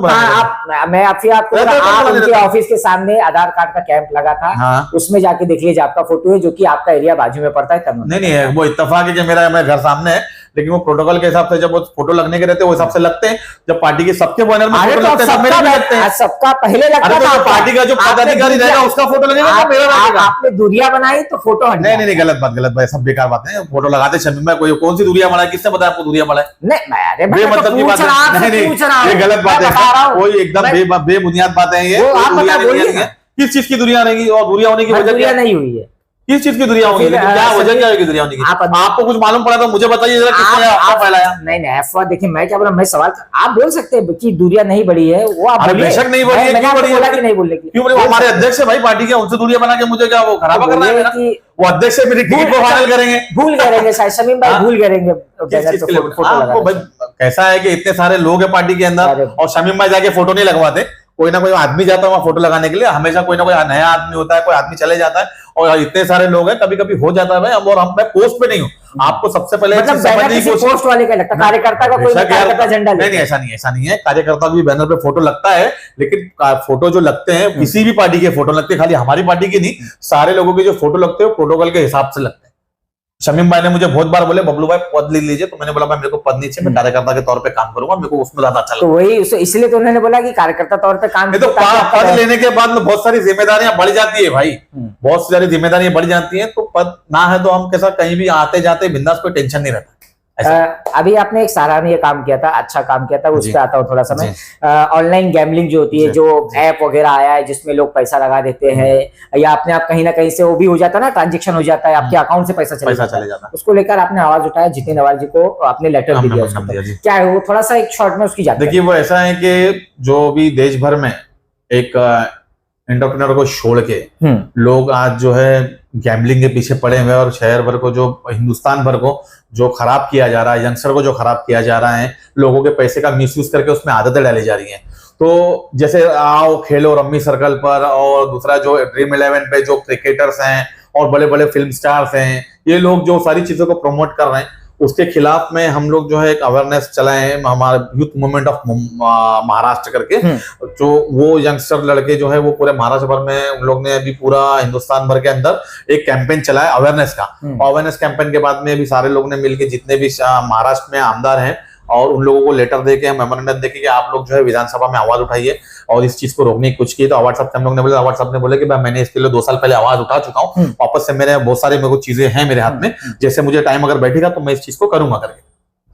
मैं आपको आप उनके ऑफिस के सामने आधार कार्ड का कैंप लगा था। हाँ। उसमें जाके देख लीजिए, आपका फोटो है जो कि आपका एरिया बाजू में पड़ता है तब। नहीं वो इत्तेफाक है कि मेरा घर सामने है, लेकिन वो प्रोटोकॉल के हिसाब से जब वो फोटो लगने के रहते हैं वो हिसाब से लगते हैं। जब पार्टी के सबके बैनर में फोटो लगते हैं सब मेरे भी लगते हैं। सबका पहले लगता था। पार्टी का जो पदाधिकारी रहेगा उसका फोटो लगेगा, मेरा लगेगा। आपने दूरिया बनाई तो फोटो हट गया। नहीं गलत बात, सब बेकार बात है। फोटो लगाते शमीम में कोई कौन सी दूरिया बनाए? किसने बताया आपको दूरिया बनाए? नहीं, मतलब की बात है। नहीं, ये गलत बात है, कोई एकदम बेबुनियाद बात है ये। किस चीज की दूरिया रहेगी और दूरिया होने की वजह क्या नहीं हुई है? किस चीज की दुनिया होगी, फिर, लेकिन क्या वजह क्या होगी दुनिया होने की? आपको कुछ मालूम पड़ा तो मुझे बताइए जरा, किसने आप फैलाया? नहीं अफवाह, देखिए मैं क्या बोला, मैं सवाल, आप बोल सकते हैं कि दूरियां नहीं बढ़ी है, वो आप अरे बोलिए। बेशक नहीं बढ़ी है, मैंने क्यों आपको बढ़ी है? बोला कि नहीं बोलने की, क्यों बोले? वो हमारे अध्यक्ष है भाई पार्टी के, उनसे दूरियां बना के मुझे क्या वो खराबा करना है मेरा? वो अध्यक्ष से मेरी टिकट को फाइनल करेंगे, भूल करेंगे शायद शमीम भाई, भूल करेंगे किस चीज के लिए? फोटो आपको भाई कैसा है कि इतने सारे लोग हैं पार्टी के अंदर और शमीम भाई जाके फोटो नहीं लगवाते, कोई ना कोई आदमी जाता है वहां फोटो लगाने के लिए, हमेशा कोई ना कोई नया आदमी होता है, कोई आदमी चले जाता है, और इतने सारे लोग हैं, कभी कभी हो जाता है भाई। और हम मैं पोस्ट पे नहीं हूँ, आपको सबसे पहले मतलब बैनर किसी पोस्ट वाले का लगता है, कार्यकर्ता का कोई कार्यकर्ता झंडा नहीं, ऐसा नहीं है, कार्यकर्ता भी बैनर पे फोटो लगता है, लेकिन फोटो जो लगते हैं किसी भी पार्टी के फोटो लगते हैं, खाली हमारी पार्टी की नहीं, सारे लोगों के जो फोटो लगते हैं प्रोटोकॉल के हिसाब से लगते हैं। शमीम भाई ने मुझे बहुत बार बोले बबलू भाई पद ले लीजिए, तो मैंने बोला भाई मेरे को पद नहीं चाहिए, मैं कार्यकर्ता के तौर पे काम करूंगा, मेरे को उसमें ज्यादा अच्छा लगता है। तो वही इसलिए तो उन्होंने बोला कि कार्यकर्ता तौर पे काम, तो पद लेने के बाद में बहुत सारी जिम्मेदारियां बढ़ जाती है भाई, बहुत सारी जिम्मेदारियां बढ़ जाती हैं, तो पद ना है तो हम कैसा कहीं भी आते जाते बिंदास, कोई टेंशन नहीं रहता। अभी आपने एक सराहनीय काम किया था, अच्छा काम किया था, उस पर आता हूँ थोड़ा सा मैं। ऑनलाइन गैम्बलिंग जो होती है, जो ऐप वगैरह आया है जिसमें लोग पैसा लगा देते हैं, या अपने आप कहीं ना कहीं से वो भी हो जाता है ना, ट्रांजेक्शन हो जाता है, आपके अकाउंट से पैसा चले जाता है, उसको लेकर आपने आवाज उठाया, जितेंद्र अवाल जी को आपने लेटर भी दिया, क्या है वो, थोड़ा सा एक शॉर्ट में उसकी जानकारी। देखिए वो ऐसा है कि जो भी देश भर में एक एंटरप्रेन्योर को छोड़ के लोग आज जो है गैम्बलिंग के पीछे पड़े हुए, और शहर भर को, जो हिंदुस्तान भर को जो खराब किया जा रहा है, यंगस्टर को जो खराब किया जा रहा है, लोगों के पैसे का मिसयूज करके उसमें आदतें डाली जा रही हैं। तो जैसे आओ खेलो रम्मी सर्कल पर, और दूसरा जो ड्रीम 11 पे जो क्रिकेटर्स हैं और बड़े बड़े फिल्म स्टार्स हैं, ये लोग जो सारी चीजों को प्रमोट कर रहे हैं, उसके खिलाफ में हम लोग जो है एक अवेयरनेस चलाए हैं, हमारा यूथ मूवमेंट ऑफ महाराष्ट्र करके, जो वो यंगस्टर लड़के जो है वो पूरे महाराष्ट्र भर में उन लोग ने अभी पूरा हिंदुस्तान भर के अंदर एक कैंपेन चलाया अवेयरनेस का। अवेयरनेस कैंपेन के बाद में भी सारे लोग ने मिलकर, जितने भी महाराष्ट्र में आमदार हैं, और उन लोगों को लेटर देके, मेमोरेंडम देके कि आप लोग जो है विधानसभा में आवाज उठाइए और इस चीज को रोकने की कोशिश की। तो अवार्ड साहब हम लोग ने बोले, अवार्ड साहब ने बोले कि भाई मैंने इसके लिए 2 साल पहले आवाज उठा चुका हूँ, वापस से मेरे बहुत सारी मेरे को चीजें हैं मेरे हाथ में, जैसे मुझे टाइम अगर बैठेगा तो मैं इस चीज को करूंगा करके,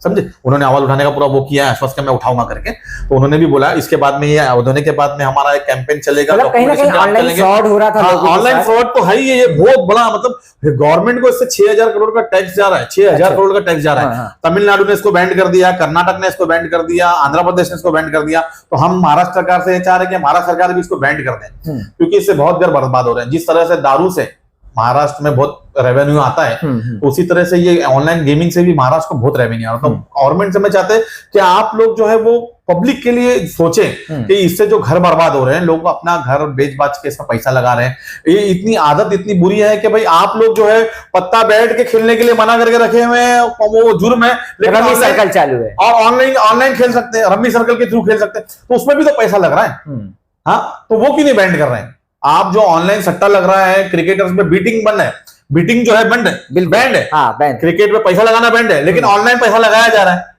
समझे। उन्होंने आवाज उठाने का पूरा वो किया है, आश्वस्त मैं उठाऊंगा करके। तो उन्होंने भी बोला इसके बाद में, ये होने के बाद में हमारा एक कैंपेन चलेगा, कहीं ना कहीं ऑनलाइन फ्रॉड हो रहा था। ऑनलाइन फ्रॉड तो है ही, ये बहुत बड़ा, मतलब गवर्नमेंट को इससे 6000 करोड़ का टैक्स जा रहा है, 6000 करोड़ का टैक्स जा रहा है। तमिलनाडु ने इसको बैंड कर दिया, कर्नाटक ने इसको बैंड कर दिया, आंध्र प्रदेश ने इसको बैंड कर दिया। तो हम महाराष्ट्र सरकार से चाह रहे हैं कि महाराष्ट्र सरकार भी इसको बैंड कर दें, क्योंकि इससे बहुत घर बर्बाद हो रहे हैं। जिस तरह से दारू से महाराष्ट्र में बहुत रेवेन्यू आता है, उसी तरह से ये ऑनलाइन गेमिंग से भी महाराष्ट्र को बहुत रेवेन्यू आ रहा है। तो गवर्नमेंट से मैं चाहते हैं कि आप लोग जो है वो पब्लिक के लिए सोचें कि इससे जो घर बर्बाद हो रहे हैं, लोग अपना घर बेच बाच के इसका पैसा लगा रहे हैं। ये इतनी आदत इतनी बुरी है कि भाई आप लोग जो है पत्ता बैठ के खेलने के लिए मना करके रखे हुए हैं, वो जुर्म है, लेकिन रम्मी सर्कल चालू है और ऑनलाइन खेल सकते हैं, रम्मी सर्कल के थ्रू खेल सकते हैं, तो उसमें भी तो पैसा लग रहा है। हाँ, तो वो क्यों नहीं बैंड कर रहे हैं? आप जो ऑनलाइन सट्टा लग रहा है, क्रिकेटर्स में बीटिंग बंद है, बीटिंग जो है बैंड है, बैंड, क्रिकेट में पैसा लगाना बैंड है, लेकिन ऑनलाइन पैसा लगाया जा रहा है।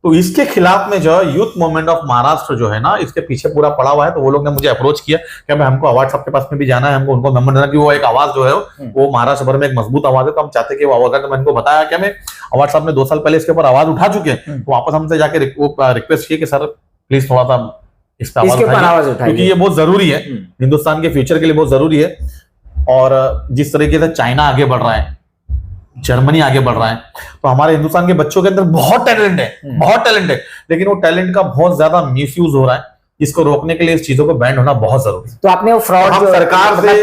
तो इसके खिलाफ में जो यूथ मूवमेंट ऑफ महाराष्ट्र जो है ना, इसके पीछे पूरा पड़ा हुआ है। तो वो लोग ने मुझे अप्रोच किया कि भाई हमको अवार्ड साहब के पास में भी जाना है, हमको उनको मेमोर देना कि वो एक आवाज जो है वो महाराष्ट्र भर में एक मजबूत आवाज है, तो हम चाहते कि वो आवाज, तो मैंने उनको बताया कि हमें अवार्ड साहब ने 2 साल पहले इसके ऊपर आवाज उठा चुके हैं, तो वापस हमसे जाके रिक्वेस्ट किए कि सर प्लीज थोड़ा सा इस पर आवाज उठाइए, क्योंकि ये बहुत जरूरी है, हिंदुस्तान के फ्यूचर के लिए बहुत जरूरी है। और जिस तरीके से चाइना आगे बढ़ रहा है, जर्मनी आगे बढ़ रहा है, तो हमारे हिंदुस्तान के बच्चों के अंदर बहुत टैलेंट है, बहुत टैलेंट है, लेकिन वो टैलेंट का बहुत ज्यादा मिसयूज हो रहा है। इसको रोकने के लिए इस चीजों को बैंड होना बहुत जरूरी है। तो आपने वो फ्रॉड, हम सरकार से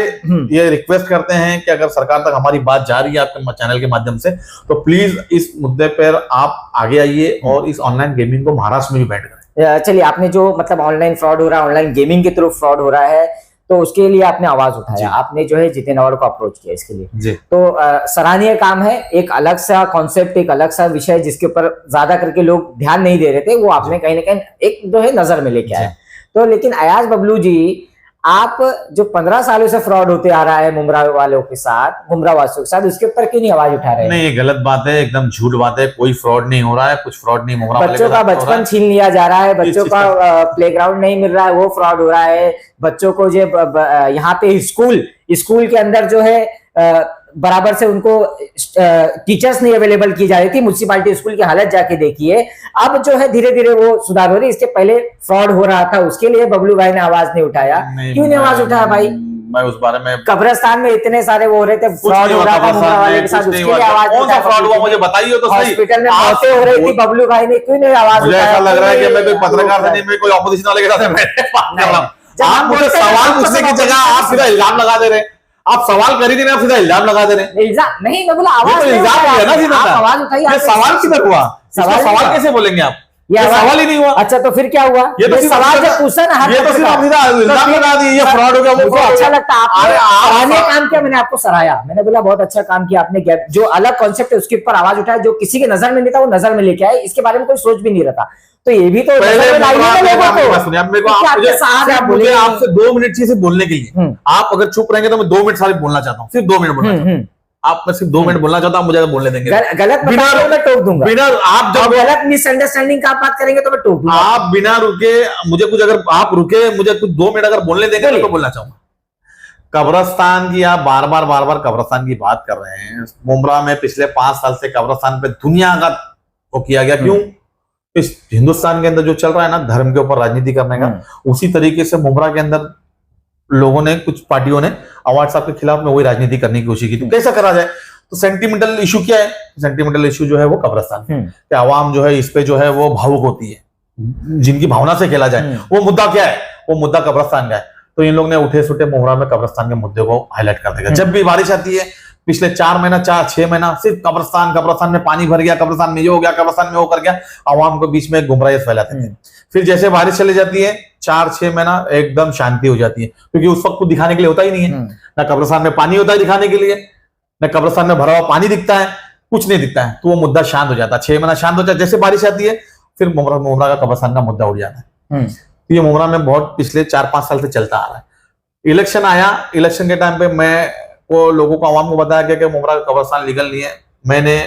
ये रिक्वेस्ट करते हैं कि अगर सरकार तक हमारी बात जा रही है आपके चैनल के माध्यम से, तो प्लीज इस मुद्दे पर आप आगे आइए और इस ऑनलाइन गेमिंग को महाराष्ट्र में भी बैंड करें। चलिए, आपने जो मतलब ऑनलाइन फ्रॉड हो रहा है, ऑनलाइन गेमिंग के थ्रू फ्रॉड हो रहा है, तो उसके लिए आपने आवाज उठाया, आपने जो है जितेंद्र अवार्ड को अप्रोच किया इसके लिए जी। तो सराहनीय काम है, एक अलग सा कॉन्सेप्ट, एक अलग सा विषय जिसके ऊपर ज्यादा करके लोग ध्यान नहीं दे रहे थे, वो आपने कहीं ना कहीं एक जो है नजर में लेके आया। तो लेकिन अयाज बबलू जी, आप जो 15 सालों से फ्रॉड होते आ रहा है मुमरा वालों के साथ, मुमरा वासियों के साथ, उसके ऊपर क्यों नहीं आवाज उठा रहे हैं? नहीं, ये गलत बात है, एकदम झूठ बात है, कोई फ्रॉड नहीं हो रहा है, कुछ फ्रॉड नहीं मुमरा वाले बच्चों का बचपन छीन लिया जा रहा है, बच्चों का प्लेग्राउंड नहीं मिल रहा है, वो फ्रॉड हो रहा है। बच्चों को जो यहाँ पे स्कूल के अंदर जो है बराबर से उनको टीचर्स नहीं अवेलेबल की जा रही थी। म्युनिसिपैलिटी स्कूल की हालत जाके देखिए, अब जो है धीरे धीरे वो सुधार हो रही है। इसके पहले फ्रॉड हो रहा था, उसके लिए बबलू भाई ने आवाज नहीं उठाया। क्यों नहीं आवाज उठाया भाई? मैं उस बारे में कब्रिस्तान में इतने सारे वो हो रहे थे, फ्रॉड हो रहा था मुमरा वाले के साथ, उसके लिए आवाज कौन सा फ्रॉड हुआ मुझे बताइए तो सही। हॉस्पिटल में मौतें हो रही थी, बबलू भाई ने क्यों नहीं आवाज मुझे ऐसा लग रहा है कि मैं कोई पत्रकार से नहीं, मैं कोई ऑपोजिशन वाले के साथ मैं बात कर रहा हूँ। आप मुझे सवाल पूछने की जगह आप सीधा इल्जाम लगा दे रहे हैं। आप सवाल कर ही नहीं रहे, आप सीधा इल्जाम लगा दे रहे हैं। इल्जाम नहीं, मैं बोला ये आवाज तो इल्जाम ही है ना सीधा। आवाज उठाई, ये सवाल किधर हुआ? सवाल कैसे बोलेंगे आप? ये सवाल ही नहीं हुआ। अच्छा तो फिर क्या हुआ? ये तो सवाल जब पूछा ना, ये तो सिर्फ इल्जाम लगा दिए, ये फ्रॉड हो गया, वो मुझे अच्छा लगता है आपने आपने काम किया, मैंने आपको सराहा, मैंने बोला बहुत अच्छा काम किया आपने, जो अलग कॉन्सेप्ट है उसके ऊपर आवाज उठाया, जो किसी के नजर में नहीं था वो नजर में लेके आए, इसके बारे में कोई सोच भी नहीं रहा था, तो ये भी तो मुझे आपसे 2 मिनट चाहिए सिर्फ बोलने के लिए। आप अगर चुप रहेंगे तो मैं 2 मिनट सारे बोलना चाहता हूँ, सिर्फ 2 मिनट बोलना चाहता हूँ। आप मैं सिर्फ 2 मिनट बोलना चाहता हूँ, मुझे अगर बोलने देंगे गलत बिना मैं टोक दूंगा, बिना आप जब गलत मिसअंडरस्टैंडिंग का आप बात करेंगे तो मैं टोक दूंगा। आप बिना रुके मुझे कुछ, अगर आप रुके मुझे कुछ 2 मिनट अगर बोलने देंगे तो बोलना चाहूंगा। कब्रिस्तान की आप बार बार कब्रिस्तान की बात कर रहे हैं। मुमरा में पिछले 5 साल से कब्रिस्तान पे दुनिया का वो किया गया, क्यों? इस हिंदुस्तान के अंदर जो चल रहा है ना धर्म के ऊपर राजनीति करने का, उसी तरीके से मुमरा के अंदर लोगों ने, कुछ पार्टियों ने अवार्ड साहब के खिलाफ में वही राजनीति करने की कोशिश की। तो कैसा करा जाए? तो सेंटिमेंटल इशू क्या है? सेंटिमेंटल इशू जो है वो कब्रिस्तान कि आवाम जो है इस पे जो है वो भावुक होती है, जिनकी भावना से खेला जाए। वो मुद्दा क्या है? वो मुद्दा कब्रिस्तान का है। तो इन लोग ने उठे सुटे मुमरा में कब्रिस्तान के मुद्दे को हाईलाइट कर देगा। जब भी बारिश आती है पिछले 6 महीना सिर्फ कब्रिस्तान में पानी भर गया, कब्रिस्तान में ये हो गया, कब्रिस्तान में वो कर गया, आवाम को बीच में गुमराही फैलाते थे। फिर जैसे बारिश चली जाती है 4-6 महीना एकदम शांति हो जाती है, क्योंकि उस वक्त कुछ दिखाने के लिए होता ही नहीं है। ना कब्रिस्तान में पानी होता है दिखाने के लिए, न कब्रिस्तान में भरा हुआ पानी दिखता है, कुछ नहीं दिखता है। तो वो मुद्दा शांत हो जाता है, 6 महीना शांत हो जाता है। जैसे बारिश आती है फिर मुमरा का कब्रिस्तान का मुद्दा उठ जाता है। तो ये मुमरा में बहुत पिछले 4-5 साल से चलता आ रहा है। इलेक्शन आया, इलेक्शन के टाइम पे मैं वो लोगों को, आवाम को बताया गया कि मुमरा का कब्रिस्तान लीगल नहीं है। मैंने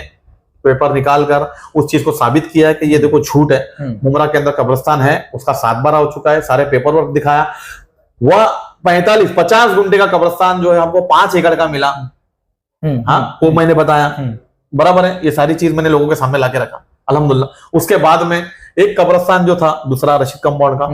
पेपर निकाल कर उस चीज को साबित किया है कि ये देखो झूठ है, मुमरा के अंदर कब्रिस्तान है, उसका 7 बार हो चुका है, सारे पेपर वर्क दिखाया। वह 45-50 गुंठे का कब्रिस्तान जो है हमको 5 एकड़ का मिला। हाँ, वो मैंने बताया, बराबर है। ये सारी चीज मैंने लोगों के सामने लाके रखा, अल्हम्दुलिल्लाह। उसके बाद में एक कब्रिस्तान जो था दूसरा रशीद कंपाउंड का,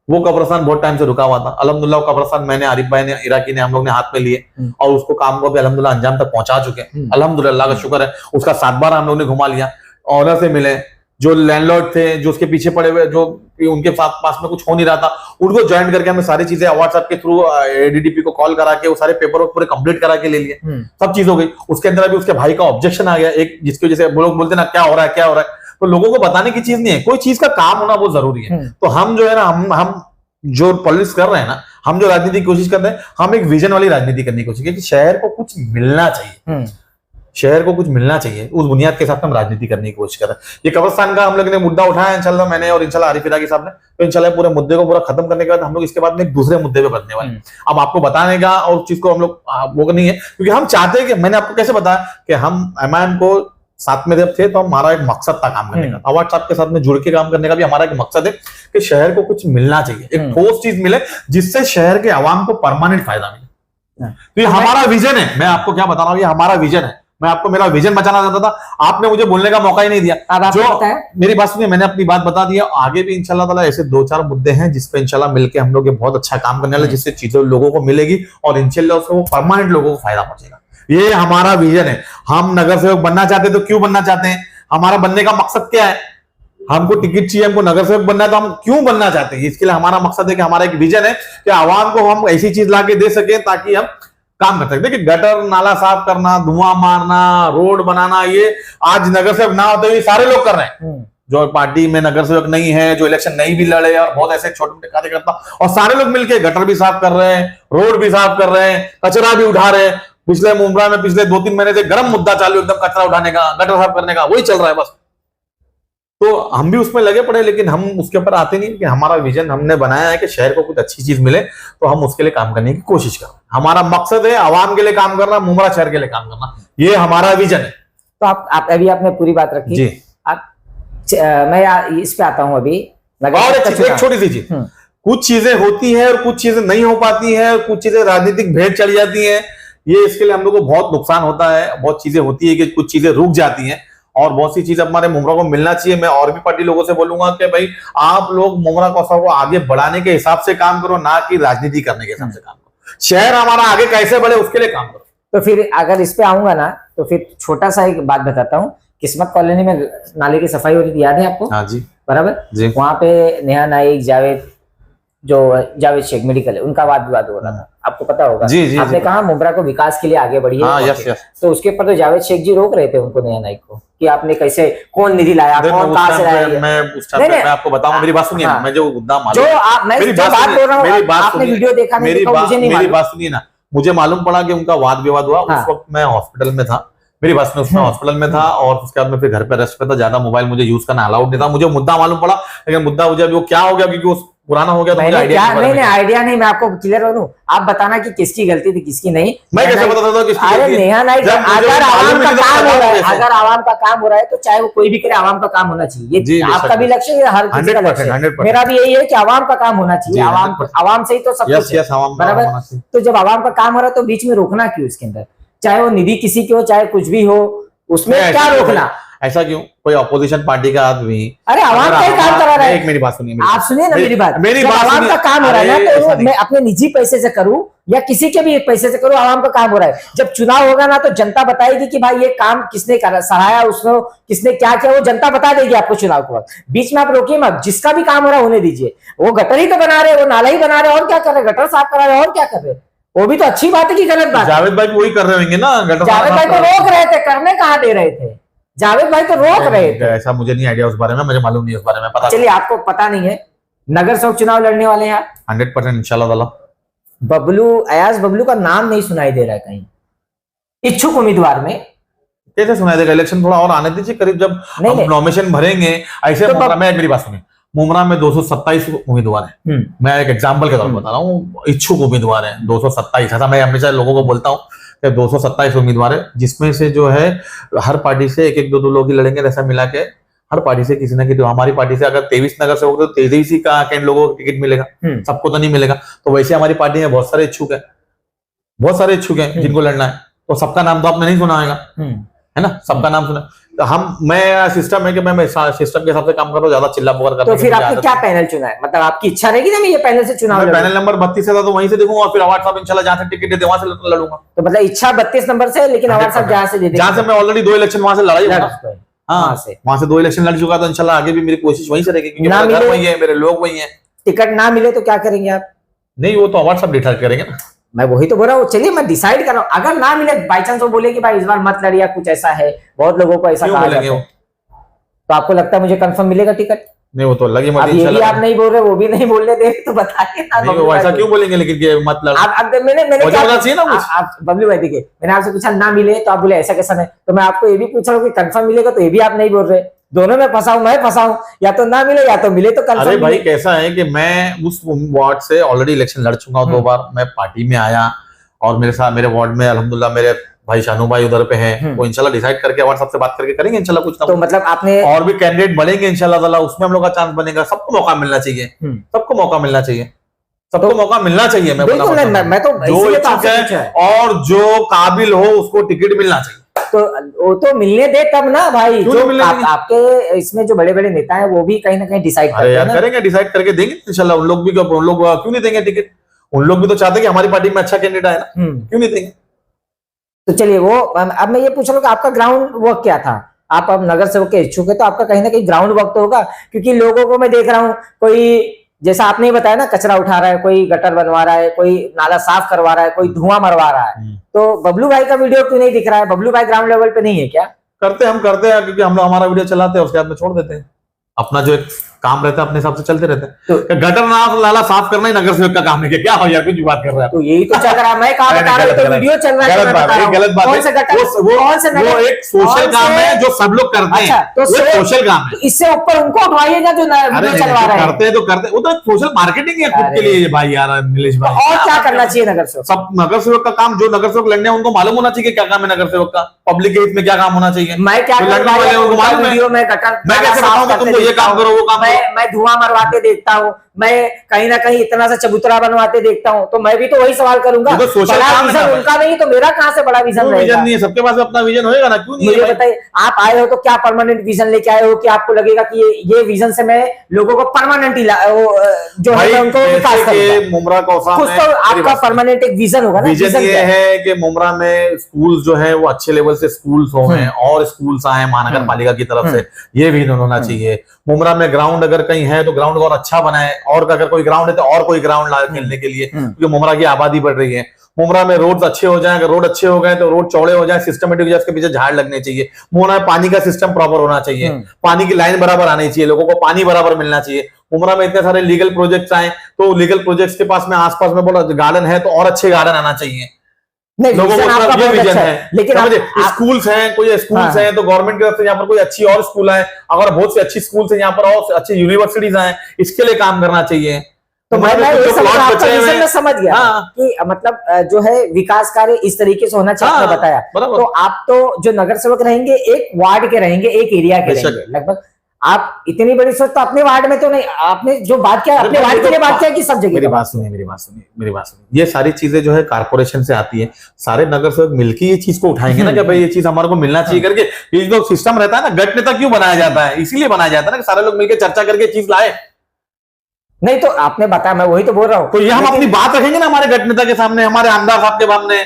वो कब्रिस्तान बहुत टाइम से रुका हुआ था। अल्हम्दुलिल्लाह वो कब्रिस्तान मैंने, आरिफ भाई ने, इराकी ने, हम लोग ने हाथ में लिए और उसको काम को भी अल्हम्दुलिल्लाह अंजाम तक पहुंचा चुके हैं। अल्हम्दुलिल्लाह का शुक्र है। उसका 7 बार हम लोग ने घुमा लिया, ऑनर से मिले, जो लैंडलॉर्ड थे, जो उसके पीछे पड़े हुए, जो उनके पास में कुछ हो नहीं रहा था, उनको ज्वाइन करके हमने सारी चीजें व्हाट्सएप के थ्रू एडीडीपी को कॉल करा के वो सारे पेपर पूरे कंप्लीट करा के ले लिए। सब चीज हो गई। उसके अंदर अभी उसके भाई का ऑब्जेक्शन आ गया एक, जिसकी वजह से लोग बोलते ना क्या हो रहा है क्या हो रहा है। तो लोगों को बताने की चीज नहीं है, कोई चीज का काम होना बहुत जरूरी है। तो हम जो है ना, हम जो पॉलिटिक्स कर रहे हैं ना, हम जो राजनीति की कोशिश कर रहे हैं, हम एक विजन वाली राजनीति करने की कोशिश की कि शहर को कुछ मिलना चाहिए, शहर को कुछ मिलना चाहिए। उस बुनियाद के साथ हम राजनीति करने की कोशिश कर रहे हैं। ये कब्रिस्तान का हम लोग ने मुद्दा उठाया इंशाल्लाह, मैंने और इंशाल्लाह आरिफ इराकी साहब ने। तो इंशाल्लाह पूरे मुद्दे को पूरा खत्म करने के बाद हम लोग इसके बाद में एक दूसरे मुद्दे पे बढ़ने वाले हैं। अब आपको बताने का और चीज को हम लोग वो नहीं है, क्योंकि हम चाहते हैं कि, मैंने आपको कैसे बताया कि हम एमआईएम को साथ में जब थे तो हमारा एक मकसद था काम करने का, अवार्ड साहब के साथ में जुड़ के काम करने का भी हमारा एक मकसद है कि शहर को कुछ मिलना चाहिए, एक ठोस चीज मिले जिससे शहर के आवाम को परमानेंट फायदा मिले। तो ये हमारा विजन है। मैं आपको क्या बता रहा हूँ, ये हमारा विजन है। मैं आपको मेरा विजन बचाना चाहता था, आपने मुझे बोलने का मौका ही नहीं दिया। जो मेरी बात सुनिए, मैंने अपनी बात बता दी है। आगे भी इंशाल्लाह ताला ऐसे 2-4 मुद्दे हैं जिसपे इंशाल्लाह मिलके हम लोग बहुत अच्छा काम करने वाले, जिससे चीजें लोगों को मिलेगी और इंशाल्लाह उसको परमानेंट लोगों को फायदा पहुंचेगा। ये हमारा विजन है। हम नगर सेवक बनना चाहते तो क्यों बनना चाहते हैं, हमारा बनने का मकसद क्या है? हमको टिकट चाहिए, हमको नगर सेवक बनना है, तो हम क्यों बनना चाहते हैं? इसके लिए हमारा मकसद है कि हमारा एक विजन है कि आवाम को हम ऐसी चीज लाके दे सके ताकि हम काम कर सकते। देखिए गटर नाला साफ करना, धुआं मारना, रोड बनाना, ये आज नगर सेवक ना होते हुए सारे लोग कर रहे हैं। जो पार्टी में नगर सेवक नहीं है, जो इलेक्शन नहीं भी लड़े, और बहुत ऐसे छोटे मोटे कार्यकर्ता, और सारे लोग मिलके गटर भी साफ कर रहे हैं, रोड भी साफ कर रहे हैं, कचरा भी उठा रहे हैं। पिछले मुमरा में पिछले 2-3 महीने से गर्म मुद्दा चालू, एकदम कचरा उठाने का, गटर साफ करने का, वही चल रहा है बस। तो हम भी उसमें लगे पड़े, लेकिन हम उसके ऊपर आते नहीं कि हमारा विजन हमने बनाया है कि शहर को कुछ अच्छी चीज मिले, तो हम उसके लिए काम करने की कोशिश करें। हमारा मकसद है आवाम के लिए काम करना, मुमरा शहर के लिए काम करना, ये हमारा विजन है। तो आप अभी आपने पूरी बात रखी जी। मैं इस पे आता हूं अभी। और एक छोटी सी चीज, कुछ चीजें होती है और कुछ चीजें नहीं हो पाती है, और कुछ चीजें राजनीतिक भेड़ चढ़ जाती है। ये इसके लिए हम लोग को बहुत नुकसान होता है। बहुत चीजें होती है कि कुछ चीजें रुक जाती हैं, और बहुत सी चीजें हमारे मुमरा को मिलना चाहिए। मैं और भी पार्टी लोगों से बोलूंगा कि भाई आप लोग मुमरा कौसा को आगे बढ़ाने के हिसाब से काम करो, ना कि राजनीति करने के हिसाब से काम करो। शहर हमारा आगे कैसे बढ़े उसके लिए काम करो। तो फिर अगर इस पे आऊंगा ना, तो फिर छोटा सा एक बात बताता हूँ। किस्मत कॉलोनी में नाले की सफाई हो रही थी, याद है आपको? हाँ जी बराबर जी। वहां पे नेहा नाइक, जावेद शेख मेडिकल है, उनका वाद विवाद हो रहा था, आपको पता होगा। जी, जी, आपने जी। कहा मुब्रा को विकास के लिए आगे बढ़िए। हाँ, यस, यस। तो उसके ऊपर तो जावेद शेख जी रोक रहे थे उनको, नेहा नाइक को, कि आपने कैसे, कौन निधि लाया, देखो, कौन उस कहाँ से टाइम लाया पे ये? मैं उस टाइम नहीं, पे नहीं। मैं आपको बताऊं, मेरी बात सुनिए ना, हाँ। मैं जो मुद्दा जो मालूम, आप, मैं मेरी जो बात बात सुनिए, बोल रहा मेरी हूँ, बात आपने सुनिए, वीडियो देखा नहीं मेरी देखा, मुझे नहीं मेरी मालूम। बात सुनिए ना। मुझे मालूम पड़ा कि उनका वाद विवाद हुआ, हाँ। उस वक्त मैं हॉस्पिटल में था। मेरी बात सुनिए, उसमें हॉस्पिटल में था और उसके बाद मैं फिर घर पे रेस्ट पे था, ज्यादा मोबाइल मुझे यूज करना अलाउड नहीं था। मुझे मुद्दा मालूम पड़ा, लेकिन मुद्दा मुझे अभी वो क्या हो गया, क्योंकि वो पुराना हो गया, तो मुझे मैंने आइडिया क्या, नहीं नहीं पड़ा। आइडिया नहीं, मैं आपको क्लियर करूं, आप बताना कि किसकी गलती थी किसकी नहीं। मैं कैसे नेहा बता सकता हूं किसकी नाइक- अरे गलती है? नेहा नाइक, जब मुझे अगर मालूम आवाम ही का नहीं था, काम हो बताओ रहा है, कैसे? अगर आवाम का काम हो रहा है तो चाहे वो कोई भी करे, आवाम का काम होना चाहिए। जी, ये बेशक, आपका भी लक्ष्य है, हर किसी का 100%, लक्ष्य है। 100%। मेरा भी यही है कि आवाम का काम होना चाहिए, जी, आवाम 100%। आवाम से ही तो सब यस कुछ है, यस, आवाम का बराबर। होना चाहिए। तो जब आवाम का काम हो रहा है तो बीच में रोकना क्यों इसके अंदर? चाहे वो निधि किसी की हो, चाहे कुछ भी हो, उसमें नहीं, क्या ऐसा क्यों रोकना? भाई? ऐसा क्यों? कोई अपोजिशन पार्टी का आदमी, अरे आवाम अगर का ही काम करा रहा है। एक मेरी बात सुनिए, आप सुनिए ना मेरी बात। मेरी जब बात आवाम सुनिए। का काम हो रहा है अरे, ना, ऐसा तो नहीं। मैं अपने निजी पैसे से करूं या किसी के भी पैसे से करूं, आवाम का काम हो रहा है। जब चुनाव होगा ना, तो जनता बताएगी कि भाई ये काम किसने करा, सराहाया उसने, किसने क्या किया, वो जनता बता देगी आपको चुनाव के वक्त। बीच में आप रोकिए मत, जिसका भी काम हो रहा है होने दीजिए। वो गटर ही तो बना रहे, वो नाला ही बना रहे, और क्या कर रहे, गटर साफ करा रहे, और क्या कर रहे? वो भी तो अच्छी बात है कि गलत बात है? जावेद भाई भी वही कर रहे होंगे ना, गटर जावेद भाई तो रोक रहे थे, करने कहाँ दे रहे थे? जावेद भाई तो रोक रहे थे। ऐसा मुझे नहीं आइडिया उस बारे में, मुझे मालूम नहीं उस बारे में, पता चलिए, आपको पता नहीं है, नगर सेवक चुनाव लड़ने वाले हैं आप। 100% इंशाल्लाह ताला। अयाज बबलू का नाम नहीं सुनाई दे रहा है कहीं इच्छुक उम्मीदवार में। कैसे सुनाई देगा? इलेक्शन थोड़ा और आने दीजिए, करीब जब नहीं, हम नहीं। नॉमिनेशन भरेंगे। ऐसे तो मुमरा में, मेरी बात सुनिए, मुमरा में 227 उम्मीदवार हैं। मैं एक एग्जांपल के तौर पर बता रहा हूँ, इच्छुक उम्मीदवार हैं 227। ऐसा मैं हमेशा लोगों को बोलता हूँ कि 227 उम्मीदवार है, जिसमें से जो है हर पार्टी से एक एक दो लोग ही लड़ेंगे। ऐसा मिला के हर पार्टी से किसी ना किसी, हमारी पार्टी से अगर 23 नगर से होगा तो 23 ही का कैंड लोगों को टिकट मिलेगा, सबको तो नहीं मिलेगा। तो वैसे हमारी पार्टी में बहुत सारे इच्छुक है, बहुत सारे इच्छुक हैं जिनको लड़ना है। तो सबका नाम तो आपने नहीं सुना होगा, है ना? सबका नाम सुना। तो मैं सिस्टम है कि मैं सिस्टम के हिसाब से काम कर रहा हूँ, ज्यादा चिल्ला पुकार करने तो की फिर मुझे आपने आदत क्या नहीं। पैनल चुना है? मतलब आपकी इच्छा रहेगी ना मैं ये पैनल से चुनाव मैं लड़ूं? पैनल नंबर 32 से था तो वहीं से देखूंगा, और फिर अवार्ड साहब इंशाल्लाह जहां से टिकट देते वहां से लड़ूंगा। तो मतलब इच्छा 32 नंबर से है, लेकिन अवार्ड साहब जहां से दे देंगे, जहां से मैं ऑलरेडी 2 इलेक्शन वहां से लड़ा ही हूं लड़ ना। चुका है। हाँ, वहां से वहां से 2 इलेक्शन लड़ चुका, तो इंशाल्लाह आगे भी मेरी कोशिश वहीं से रहेगी, क्योंकि ना मेरा घर मिले- वहीं है, मेरे लोग वहीं हैं। टिकट ना मिले तो क्या करेंगे आप? नहीं, वो तो अवार्ड साहब डिसाइड करेंगे ना। मैं वही तो बोल रहा हूँ, चलिए मैं डिसाइड कर रहा हूँ। अगर ना मिले, बाई चांस वो बोले कि भाई इस बार मत लड़िए, कुछ ऐसा है, बहुत लोगों को ऐसा क्यों कहा बोलेंगे जाता वो? है, तो आपको लगता है मुझे कंफर्म मिलेगा टिकट? नहीं, वो तो लगी मत अब ये भी इंशाल्लाह। आप नहीं बोल रहे, वो भी नहीं बोलने दे, तो बताइए ना नहीं, बबलू वो भाई ऐसा को। क्यों बोलेंगे? लेकिन कि मत लड़। मैंने मुझे क्या होना चाहिए ना कुछ। आप बबलू भाई देखिए, मैंने आपसे पूछा ना मिले तो आप बोले ऐसा कैसा नहीं, तो मैं आपको ये भी पूछ रहा हूँ कि कंफर्म मिलेगा, तो ये भी आप नहीं बोल रहे। दोनों में फंसा हूं, मैं फंसा हूं, या तो ना मिले या तो मिले तो कंफर्म। अरे भाई, कैसा है कि मैं उस वार्ड से ऑलरेडी इलेक्शन लड़ चुका हूँ 2 बार। मैं पार्टी में आया और मेरे साथ मेरे वार्ड में अल्हम्दुलिल्लाह मेरे भाई शानू भाई उधर पे हैं, वो इंशाल्लाह डिसाइड करके अवार्ड साहब से बात करके करेंगे इंशाल्लाह कुछ ना तो कुछ। मतलब आपने और भी कैंडिडेट बढ़ेंगे इंशाल्लाह ताला, उसमें हम लोग का चांस बनेगा। सबको मौका मिलना चाहिए, सबको मौका मिलना चाहिए, सबको मौका मिलना चाहिए। मैं बिल्कुल बोला नहीं, मैं तो जो इसीलिए तो इच्छुक आपसे पूछा है। है और जो काबिल हो उसको टिकट मिलना चाहिए। तो वो तो मिलने दे तब ना भाई, क्यों जो नहीं मिलने देंगे? आपके इसमें जो बड़े बड़े नेता हैं वो भी कहीं ना कहीं डिसाइड अरे करते हैं यार, ना। करेंगे, डिसाइड करके देंगे इंशाल्लाह। उन लोग भी क्यों नहीं देंगे टिकट? उन लोग भी तो चाहते हैं कि हमारी पार्टी में अच्छा कैंडिडेट आए ना, क्यों नहीं देंगे? तो चलिए, वो अब मैं ये पूछ रहा हूँ कि आपका ग्राउंड वर्क क्या था? आप अब नगर सेवक के इच्छुक है, तो आपका कहीं ना कहीं ग्राउंड वर्क तो होगा, क्योंकि लोगों को मैं देख रहा हूँ, कोई जैसा आपने ही बताया ना, कचरा उठा रहा है, कोई गटर बनवा रहा है, कोई नाला साफ करवा रहा है, कोई धुआं मरवा रहा है। तो बबलू भाई का वीडियो क्यों नहीं दिख रहा है? बबलू भाई ग्राउंड लेवल पे नहीं है क्या? हम करते हैं, क्योंकि हम लोग हमारा वीडियो चलाते हैं, उसके बाद में छोड़ देते हैं। अपना जो एक काम रहता है अपने हिसाब से चलते रहते हैं। गटर नाला साफ करना ही नगर सेवक का काम है क्या? हो यार, कुछ भी बात कर रहे हैं। तो यही तो चल रहा है, मैं कहा बता रहा हूं, तो वीडियो चल रहा है, गलत बात है, गलत बात कौन से गटर, कौन से वो नगर, एक सोशल काम है जो सब लोग करते हैं। तो वो एक सोशल काम है। इससे ऊपर उनको उठवाइएगा जो वीडियो चलवा रहा है। करते हैं तो करते हैं, वो तो सोशल मार्केटिंग है खुद के लिए भाई यार, नीलेश भाई। और क्या करना चाहिए नगर सेवक? सब नगर सेवक का काम, जो नगर सेवक लड़ने हैं उनको मालूम होना चाहिए क्या काम है नगर सेवक का, पब्लिक के हित में क्या काम होना चाहिए। मैं क्या जो लड़ने वाले हैं उनको मालूम है। वीडियो में गटर मैं कैसे बताऊं कि तुमको ये काम करो वो काम करो? मैं धुआं मरवाते देखता हूँ, मैं कहीं ना कहीं इतना सा चबूतरा बनवाते देखता हूँ, तो मैं भी तो वही सवाल करूंगा, ये तो सोशल बड़ा काम है विजन ना उनका नहीं तो मेरा कहाँ से बड़ा विजन क्यों रहेगा? विजन नहीं है? सबके पास अपना विजन होएगा ना, क्यों नहीं है मुझे भाई? बताइए, आप आए हो तो क्या परमानेंट विजन लेके आए हो कि आपको लगेगा कि ये विजन से मैं लोगों को परमानेंटली जो है भाई मैं उनको विकास जैसे करूंगा? कि मुमरा कौसा कुछ में तो मेरी आपका बात सुनिए। परमानेंट एक विजन होगा ना, विजन विजन ये क्या है? है कि मुमरा में स्कूल जो है वो अच्छे लेवल से स्कूल्स हो हैं और स्कूल्स आए महानगर पालिका की तरफ से, ये विजन होना चाहिए। मुमरा में ग्राउंड अगर कहीं है तो ग्राउंड और अच्छा बनाए, और अगर कोई ग्राउंड है तो और कोई ग्राउंड लाए खेलने के लिए, क्योंकि मुमरा की आबादी बढ़ रही है। मुमरा में रोड अच्छे हो जाए, अगर रोड अच्छे हो गए तो रोड चौड़े हो जाए, सिस्टमेटिक हो जाए, उसके पीछे झाड़ लगने चाहिए। मुमरा में पानी का सिस्टम प्रॉपर होना चाहिए, पानी की लाइन बराबर आनी चाहिए, लोगों को पानी बराबर मिलना चाहिए। मुमरा में इतने सारे लीगल प्रोजेक्ट्स आए तो लीगल प्रोजेक्ट्स के पास में आसपास में बोला गार्डन है तो और अच्छे गार्डन आना चाहिए। नहीं, लोगों विजन को आपका ये बहुत विजन अच्छा है, लेकिन समझे? स्कूल्स हैं, कोई स्कूल्स हैं तो गवर्नमेंट की तरफ से यहाँ पर कोई अच्छी और स्कूल है, अगर बहुत सी अच्छी स्कूल्स हैं यहाँ पर और अच्छी यूनिवर्सिटीज हैं, इसके लिए काम करना चाहिए। तो मैं ये समझ आपका विजन में समझ गया हाँ। कि मतलब जो है विकास कार्य इस तरीके से होना चाहिए, आपने बताया। बराबर। तो आप तो जो नगर सेवक रहेंगे एक वार्ड के रहेंगे, एक एरिया के रहेंगे लगभग। आप इतनी बड़ी सोच तो अपने वार्ड में तो नहीं, आपने जो बात किया अपने वार्ड के लिए बात किया कि सब जगह? मेरी बात सुनिए, मेरी बात सुनिए। ये सारी चीजें जो है कारपोरेशन से आती है, सारे नगर सेवक मिलकर ये चीज को उठाएंगे ना कि भाई ये चीज हमारे को मिलना चाहिए करके। ये जो सिस्टम रहता है ना, गट नेता क्यों बनाया जाता है? इसीलिए बनाया जाता है ना कि सारे लोग मिलकर चर्चा करके चीज लाए। नहीं तो आपने बताया, मैं वही तो बोल रहा हूँ। तो ये हम अपनी बात रखेंगे ना हमारे गट नेता के सामने, हमारे आमदार साहब के सामने,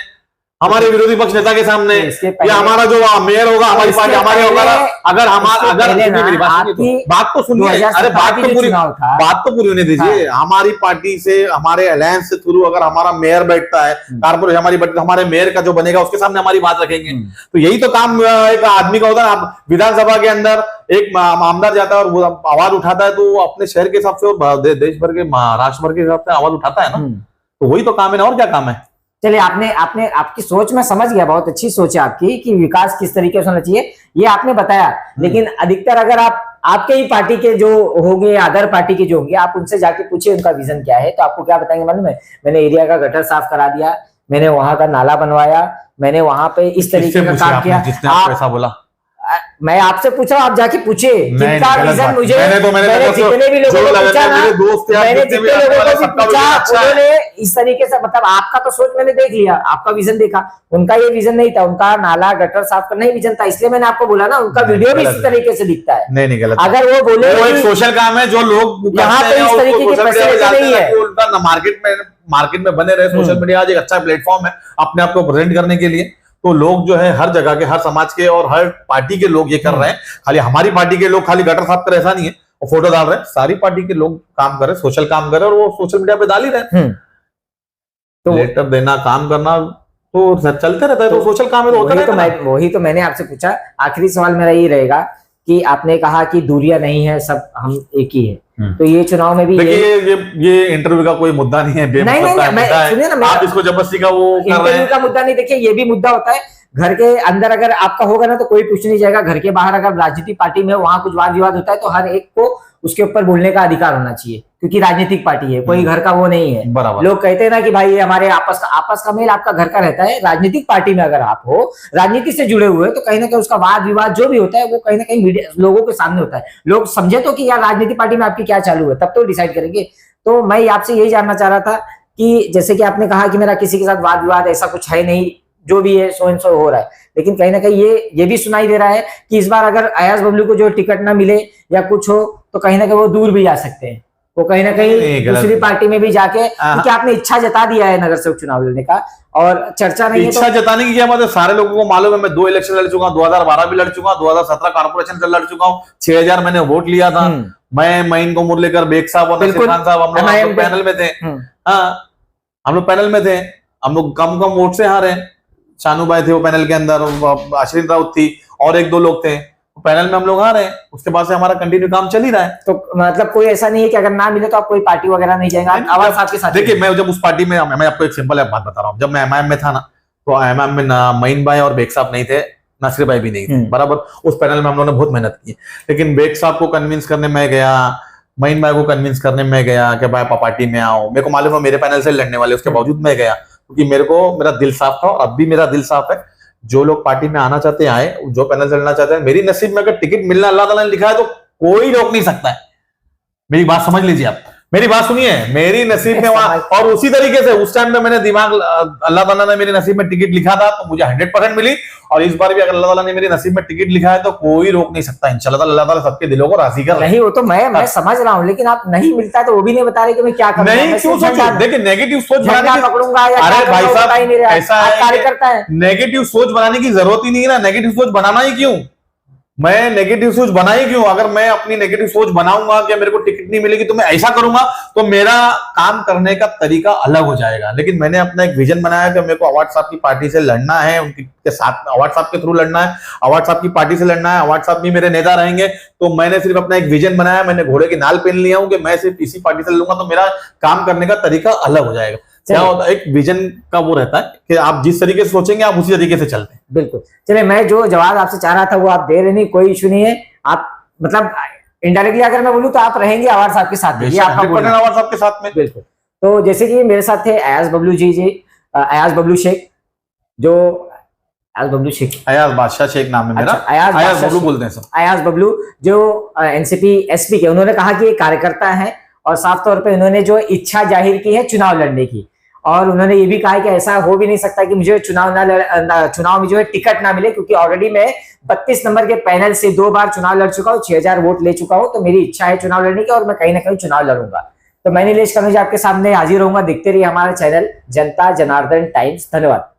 हमारे विरोधी पक्ष नेता के सामने, या हमारा जो मेयर होगा हमारी पार्टी हमारे होगा, अगर मेरी बात तो सुनिए, अरे बात तो पूरी होने दीजिए। हमारी पार्टी से, हमारे अलायंस से थ्रू अगर हमारा मेयर बैठता है कारपोरेशन हमारी, हमारे मेयर का जो बनेगा उसके सामने हमारी बात रखेंगे। तो यही तो काम एक आदमी का होता है। विधानसभा के अंदर एक आमदार जाता है और वो आवाज उठाता है तो वो अपने शहर के हिसाब से और देश भर के, राष्ट्र भर के हिसाब से आवाज उठाता है ना। तो वही तो काम है ना, और क्या काम है? चलिए, आपने आपकी सोच में समझ गया, बहुत अच्छी सोच है आपकी कि विकास किस तरीके से होना चाहिए, ये आपने बताया। लेकिन अधिकतर अगर आपके ही पार्टी के जो होंगे, अदर पार्टी के जो होंगे, आप उनसे जाके पूछिए उनका विजन क्या है, तो आपको क्या बताएंगे मालूम है? मैंने एरिया का गटर साफ करा दिया, मैंने वहां का नाला बनवाया, मैंने वहां पे इस तरीके का काम किया। ऐसा बोला? मैं आपसे पूछ रहा हूँ, आप जाके पूछे जिनका विजन मुझे, मैंने जितने भी लोगों को पूछा ना, मैंने जितने लोगों को भी पूछा उन्होंने इस तरीके से, मतलब आपका तो सोच मैंने देख लिया, आपका विजन देखा, उनका ये विजन नहीं था, उनका नाला गटर साफ करना ही विजन था। इसलिए मैंने आपको बोला ना, उनका वीडियो भी इसी तरीके से दिखता है। नहीं गलत। अगर वो बोले वो एक सोशल काम है जो लोग यहाँ पे इस तरीके की फैसिलिटी नहीं है, उनका मार्केट में बने रहे। सोशल मीडिया आज एक अच्छा प्लेटफॉर्म है अपने आप को प्रेजेंट करने के लिए। तो लोग जो है हर जगह के, हर समाज के और हर पार्टी के लोग ये कर रहे हैं। खाली हमारी पार्टी के लोग खाली गटर साफ कर ऐसा नहीं है और फोटो डाल रहे हैं, सारी पार्टी के लोग काम कर रहे हैं, सोशल काम कर रहे हैं और वो सोशल मीडिया पे डाल ही रहे हैं। तो लेटर देना, काम करना तो चलते रहता है, तो सोशल काम है तो होता है। वही तो मैंने आपसे पूछा। आखिरी सवाल मेरा ये रहेगा कि आपने कहा कि दूरियां नहीं है, सब हम एक ही है, तो ये चुनाव में भी देखिए ये इंटरव्यू का कोई मुद्दा नहीं है, सुनिए ना, आप इसको जबरदस्ती का वो कर रहे हैं। इंटरव्यू का मुद्दा नहीं, देखिए ये भी मुद्दा होता है। घर के अंदर अगर आपका होगा ना तो कोई पूछ नहीं जाएगा, घर के बाहर अगर राजनीतिक पार्टी में वहां कुछ वाद विवाद होता है तो हर एक को उसके ऊपर बोलने का अधिकार होना चाहिए, क्योंकि राजनीतिक पार्टी है, कोई घर का वो नहीं है। लोग कहते हैं ना कि भाई ये हमारे आपस का मेल आपका घर का रहता है। राजनीतिक पार्टी में अगर आप हो, राजनीति से जुड़े हुए, तो कहीं ना कहीं उसका वाद विवाद जो भी होता है वो कहीं ना कहीं लोगों के सामने होता है। लोग समझे तो कि यार राजनीतिक पार्टी में आपकी क्या चालू है, तब तो डिसाइड करेंगे। तो मैं आपसे यही जानना चाह रहा था कि जैसे कि आपने कहा कि मेरा किसी के साथ वाद विवाद ऐसा कुछ है नहीं, जो भी है सो एंड सो हो रहा है, लेकिन कहीं ना कहीं ये भी सुनाई दे रहा है कि इस बार अगर अयाज बबलू को जो टिकट ना मिले या कुछ हो तो कहीं ना कहीं वो दूर भी जा सकते हैं, वो कहीं ना कहीं दूसरी पार्टी में भी जाके, क्योंकि आपने इच्छा जता दिया है नगर सेवक चुनाव लड़ने का और चर्चा नहीं है। इच्छा जताने की क्या बात है? सारे लोगों को मालूम है मैं 2 इलेक्शन लड़ चुका हूँ, 2012 भी लड़ चुका हूँ, 2017 कारपोरेशन से लड़ चुका हूँ, 6000 मैंने वोट लिया था। मैं मईन को मुरलीकर, बेग साहब और नसीर खान साहब हम लोग पैनल में थे। हाँ, हम लोग पैनल में थे, हम लोग कम वोट से हारे। शानू भाई थे वो पैनल के अंदर, आश्रित राउत थी और 1-2 लोग थे पैनल में, हम लोग आ रहे हैं। उसके बाद से हमारा कंटिन्यू काम चल ही रहा है। तो मतलब कोई ऐसा नहीं है कि अगर ना मिले तो आप कोई पार्टी वगैरह नहीं जाएंगे, आवाज आपके साथ? देखिए, मैं जब उस पार्टी में, मैं आपको एक सिंपल बात बता रहा हूँ, जब मैं एमआईएम में था ना, तो एमआईएम में ना मईन भाई और बेग साहब नहीं थे, नासिर भाई भी नहीं थे, बराबर। उस पैनल में हम लोगों ने बहुत मेहनत की, लेकिन बेग साहब को कन्विंस करने में गया, मईन भाई को कन्विंस करने में गया कि भाई पार्टी में आओ। मेरे को मालूम है मेरे पैनल से लड़ने वाले, उसके बावजूद मैं गया, क्योंकि मेरा दिल साफ था और अब भी मेरा दिल साफ है। जो लोग पार्टी में आना चाहते हैं आए, जो पैनल से लड़ना चाहते हैं, मेरी नसीब में अगर टिकट मिलना अल्लाह ताला ने लिखा है तो कोई रोक नहीं सकता है। मेरी बात समझ लीजिए आप, मेरी बात सुनिए, मेरी नसीब में वहां, और उसी तरीके से उस टाइम पे मैंने दिमाग, अल्लाह ताला ने मेरे नसीब में टिकट लिखा था तो मुझे 100% मिली, और इस बार भी अगर अल्लाह ताला ने मेरे नसीब में टिकट लिखा है तो कोई रोक नहीं सकता। इंशाल्लाह अल्लाह ताला सबके दिलों को राजी कर रहा है। नहीं, वो तो मैं समझ रहा हूँ, लेकिन आप नहीं मिलता है तो वो भी नहीं बता रहे कि मैं क्या करूंगा। नहीं, क्यों सोचो, देखिए नेगेटिव सोच बनाने झंडा की, पकड़ूंगा या अरे क्या भाई करूंगा, बता ही नहीं साहब रहा। ऐसा आप है, कार्यकर्ता है। नेगेटिव सोच बनाने की जरूरत ही नहीं है ना। नेगेटिव सोच बनाना ही क्यों, मैं नेगेटिव सोच बना ही क्यों? अगर मैं अपनी नेगेटिव सोच बनाऊंगा कि मेरे को टिकट नहीं मिलेगी तो मैं ऐसा करूंगा, तो मेरा काम करने का तरीका अलग हो जाएगा। लेकिन मैंने अपना एक विजन बनाया कि मेरे को अवार्ड साहब की पार्टी से लड़ना है, उनके साथ अवार्ड साहब के थ्रू लड़ना है, अवार्ड साहब की पार्टी से लड़ना है, अवार्ड साहब भी मेरे नेता रहेंगे। तो मैंने सिर्फ अपना एक विजन बनाया, मैंने घोड़े की नाल पहन लिया हूं कि मैं सिर्फ इसी पार्टी से लड़ूंगा, तो मेरा काम करने का तरीका अलग हो जाएगा। क्या होता है, एक विजन का वो रहता है कि आप जिस तरीके से सोचेंगे आप उसी तरीके से चलते हैं। बिल्कुल। चलिए, मैं जो जवाब आपसे चाह रहा था वो आप दे रहे नहीं, कोई इशू नहीं है। आप मतलब इनडायरेक्टली अगर मैं बोलूं तो आप रहेंगे आवाज साहब के साथ, ये आपका बोलना। आवाज साहब के साथ में, बिल्कुल। तो जैसे कि मेरे साथ थे अयाज बबलू जी, अयाज बबलू शेख, जो अयाज बबलू शेख, अयाज बादशाह शेख नाम है मेरा। अच्छा, अयाज बबलू बोलते हैं सब। अयाज बबलू जो एनसीपी एसपी के, उन्होंने कहा कि ये कार्यकर्ता है और साफ तौर पे उन्होंने जो इच्छा जाहिर की है चुनाव लड़ने की, और उन्होंने ये भी कहा कि ऐसा हो भी नहीं सकता कि मुझे चुनाव में जो है टिकट ना मिले, क्योंकि ऑलरेडी मैं 32 नंबर के पैनल से 2 बार चुनाव लड़ चुका हूँ, 6000 वोट ले चुका हूँ। तो मेरी इच्छा है चुनाव लड़ने की और मैं कहीं ना कहीं चुनाव लड़ूंगा। तो मैं नीलेश कनौज आपके सामने हाजिर रहूंगा। देखते रहिए हमारा चैनल जनता जनार्दन टाइम्स। धन्यवाद।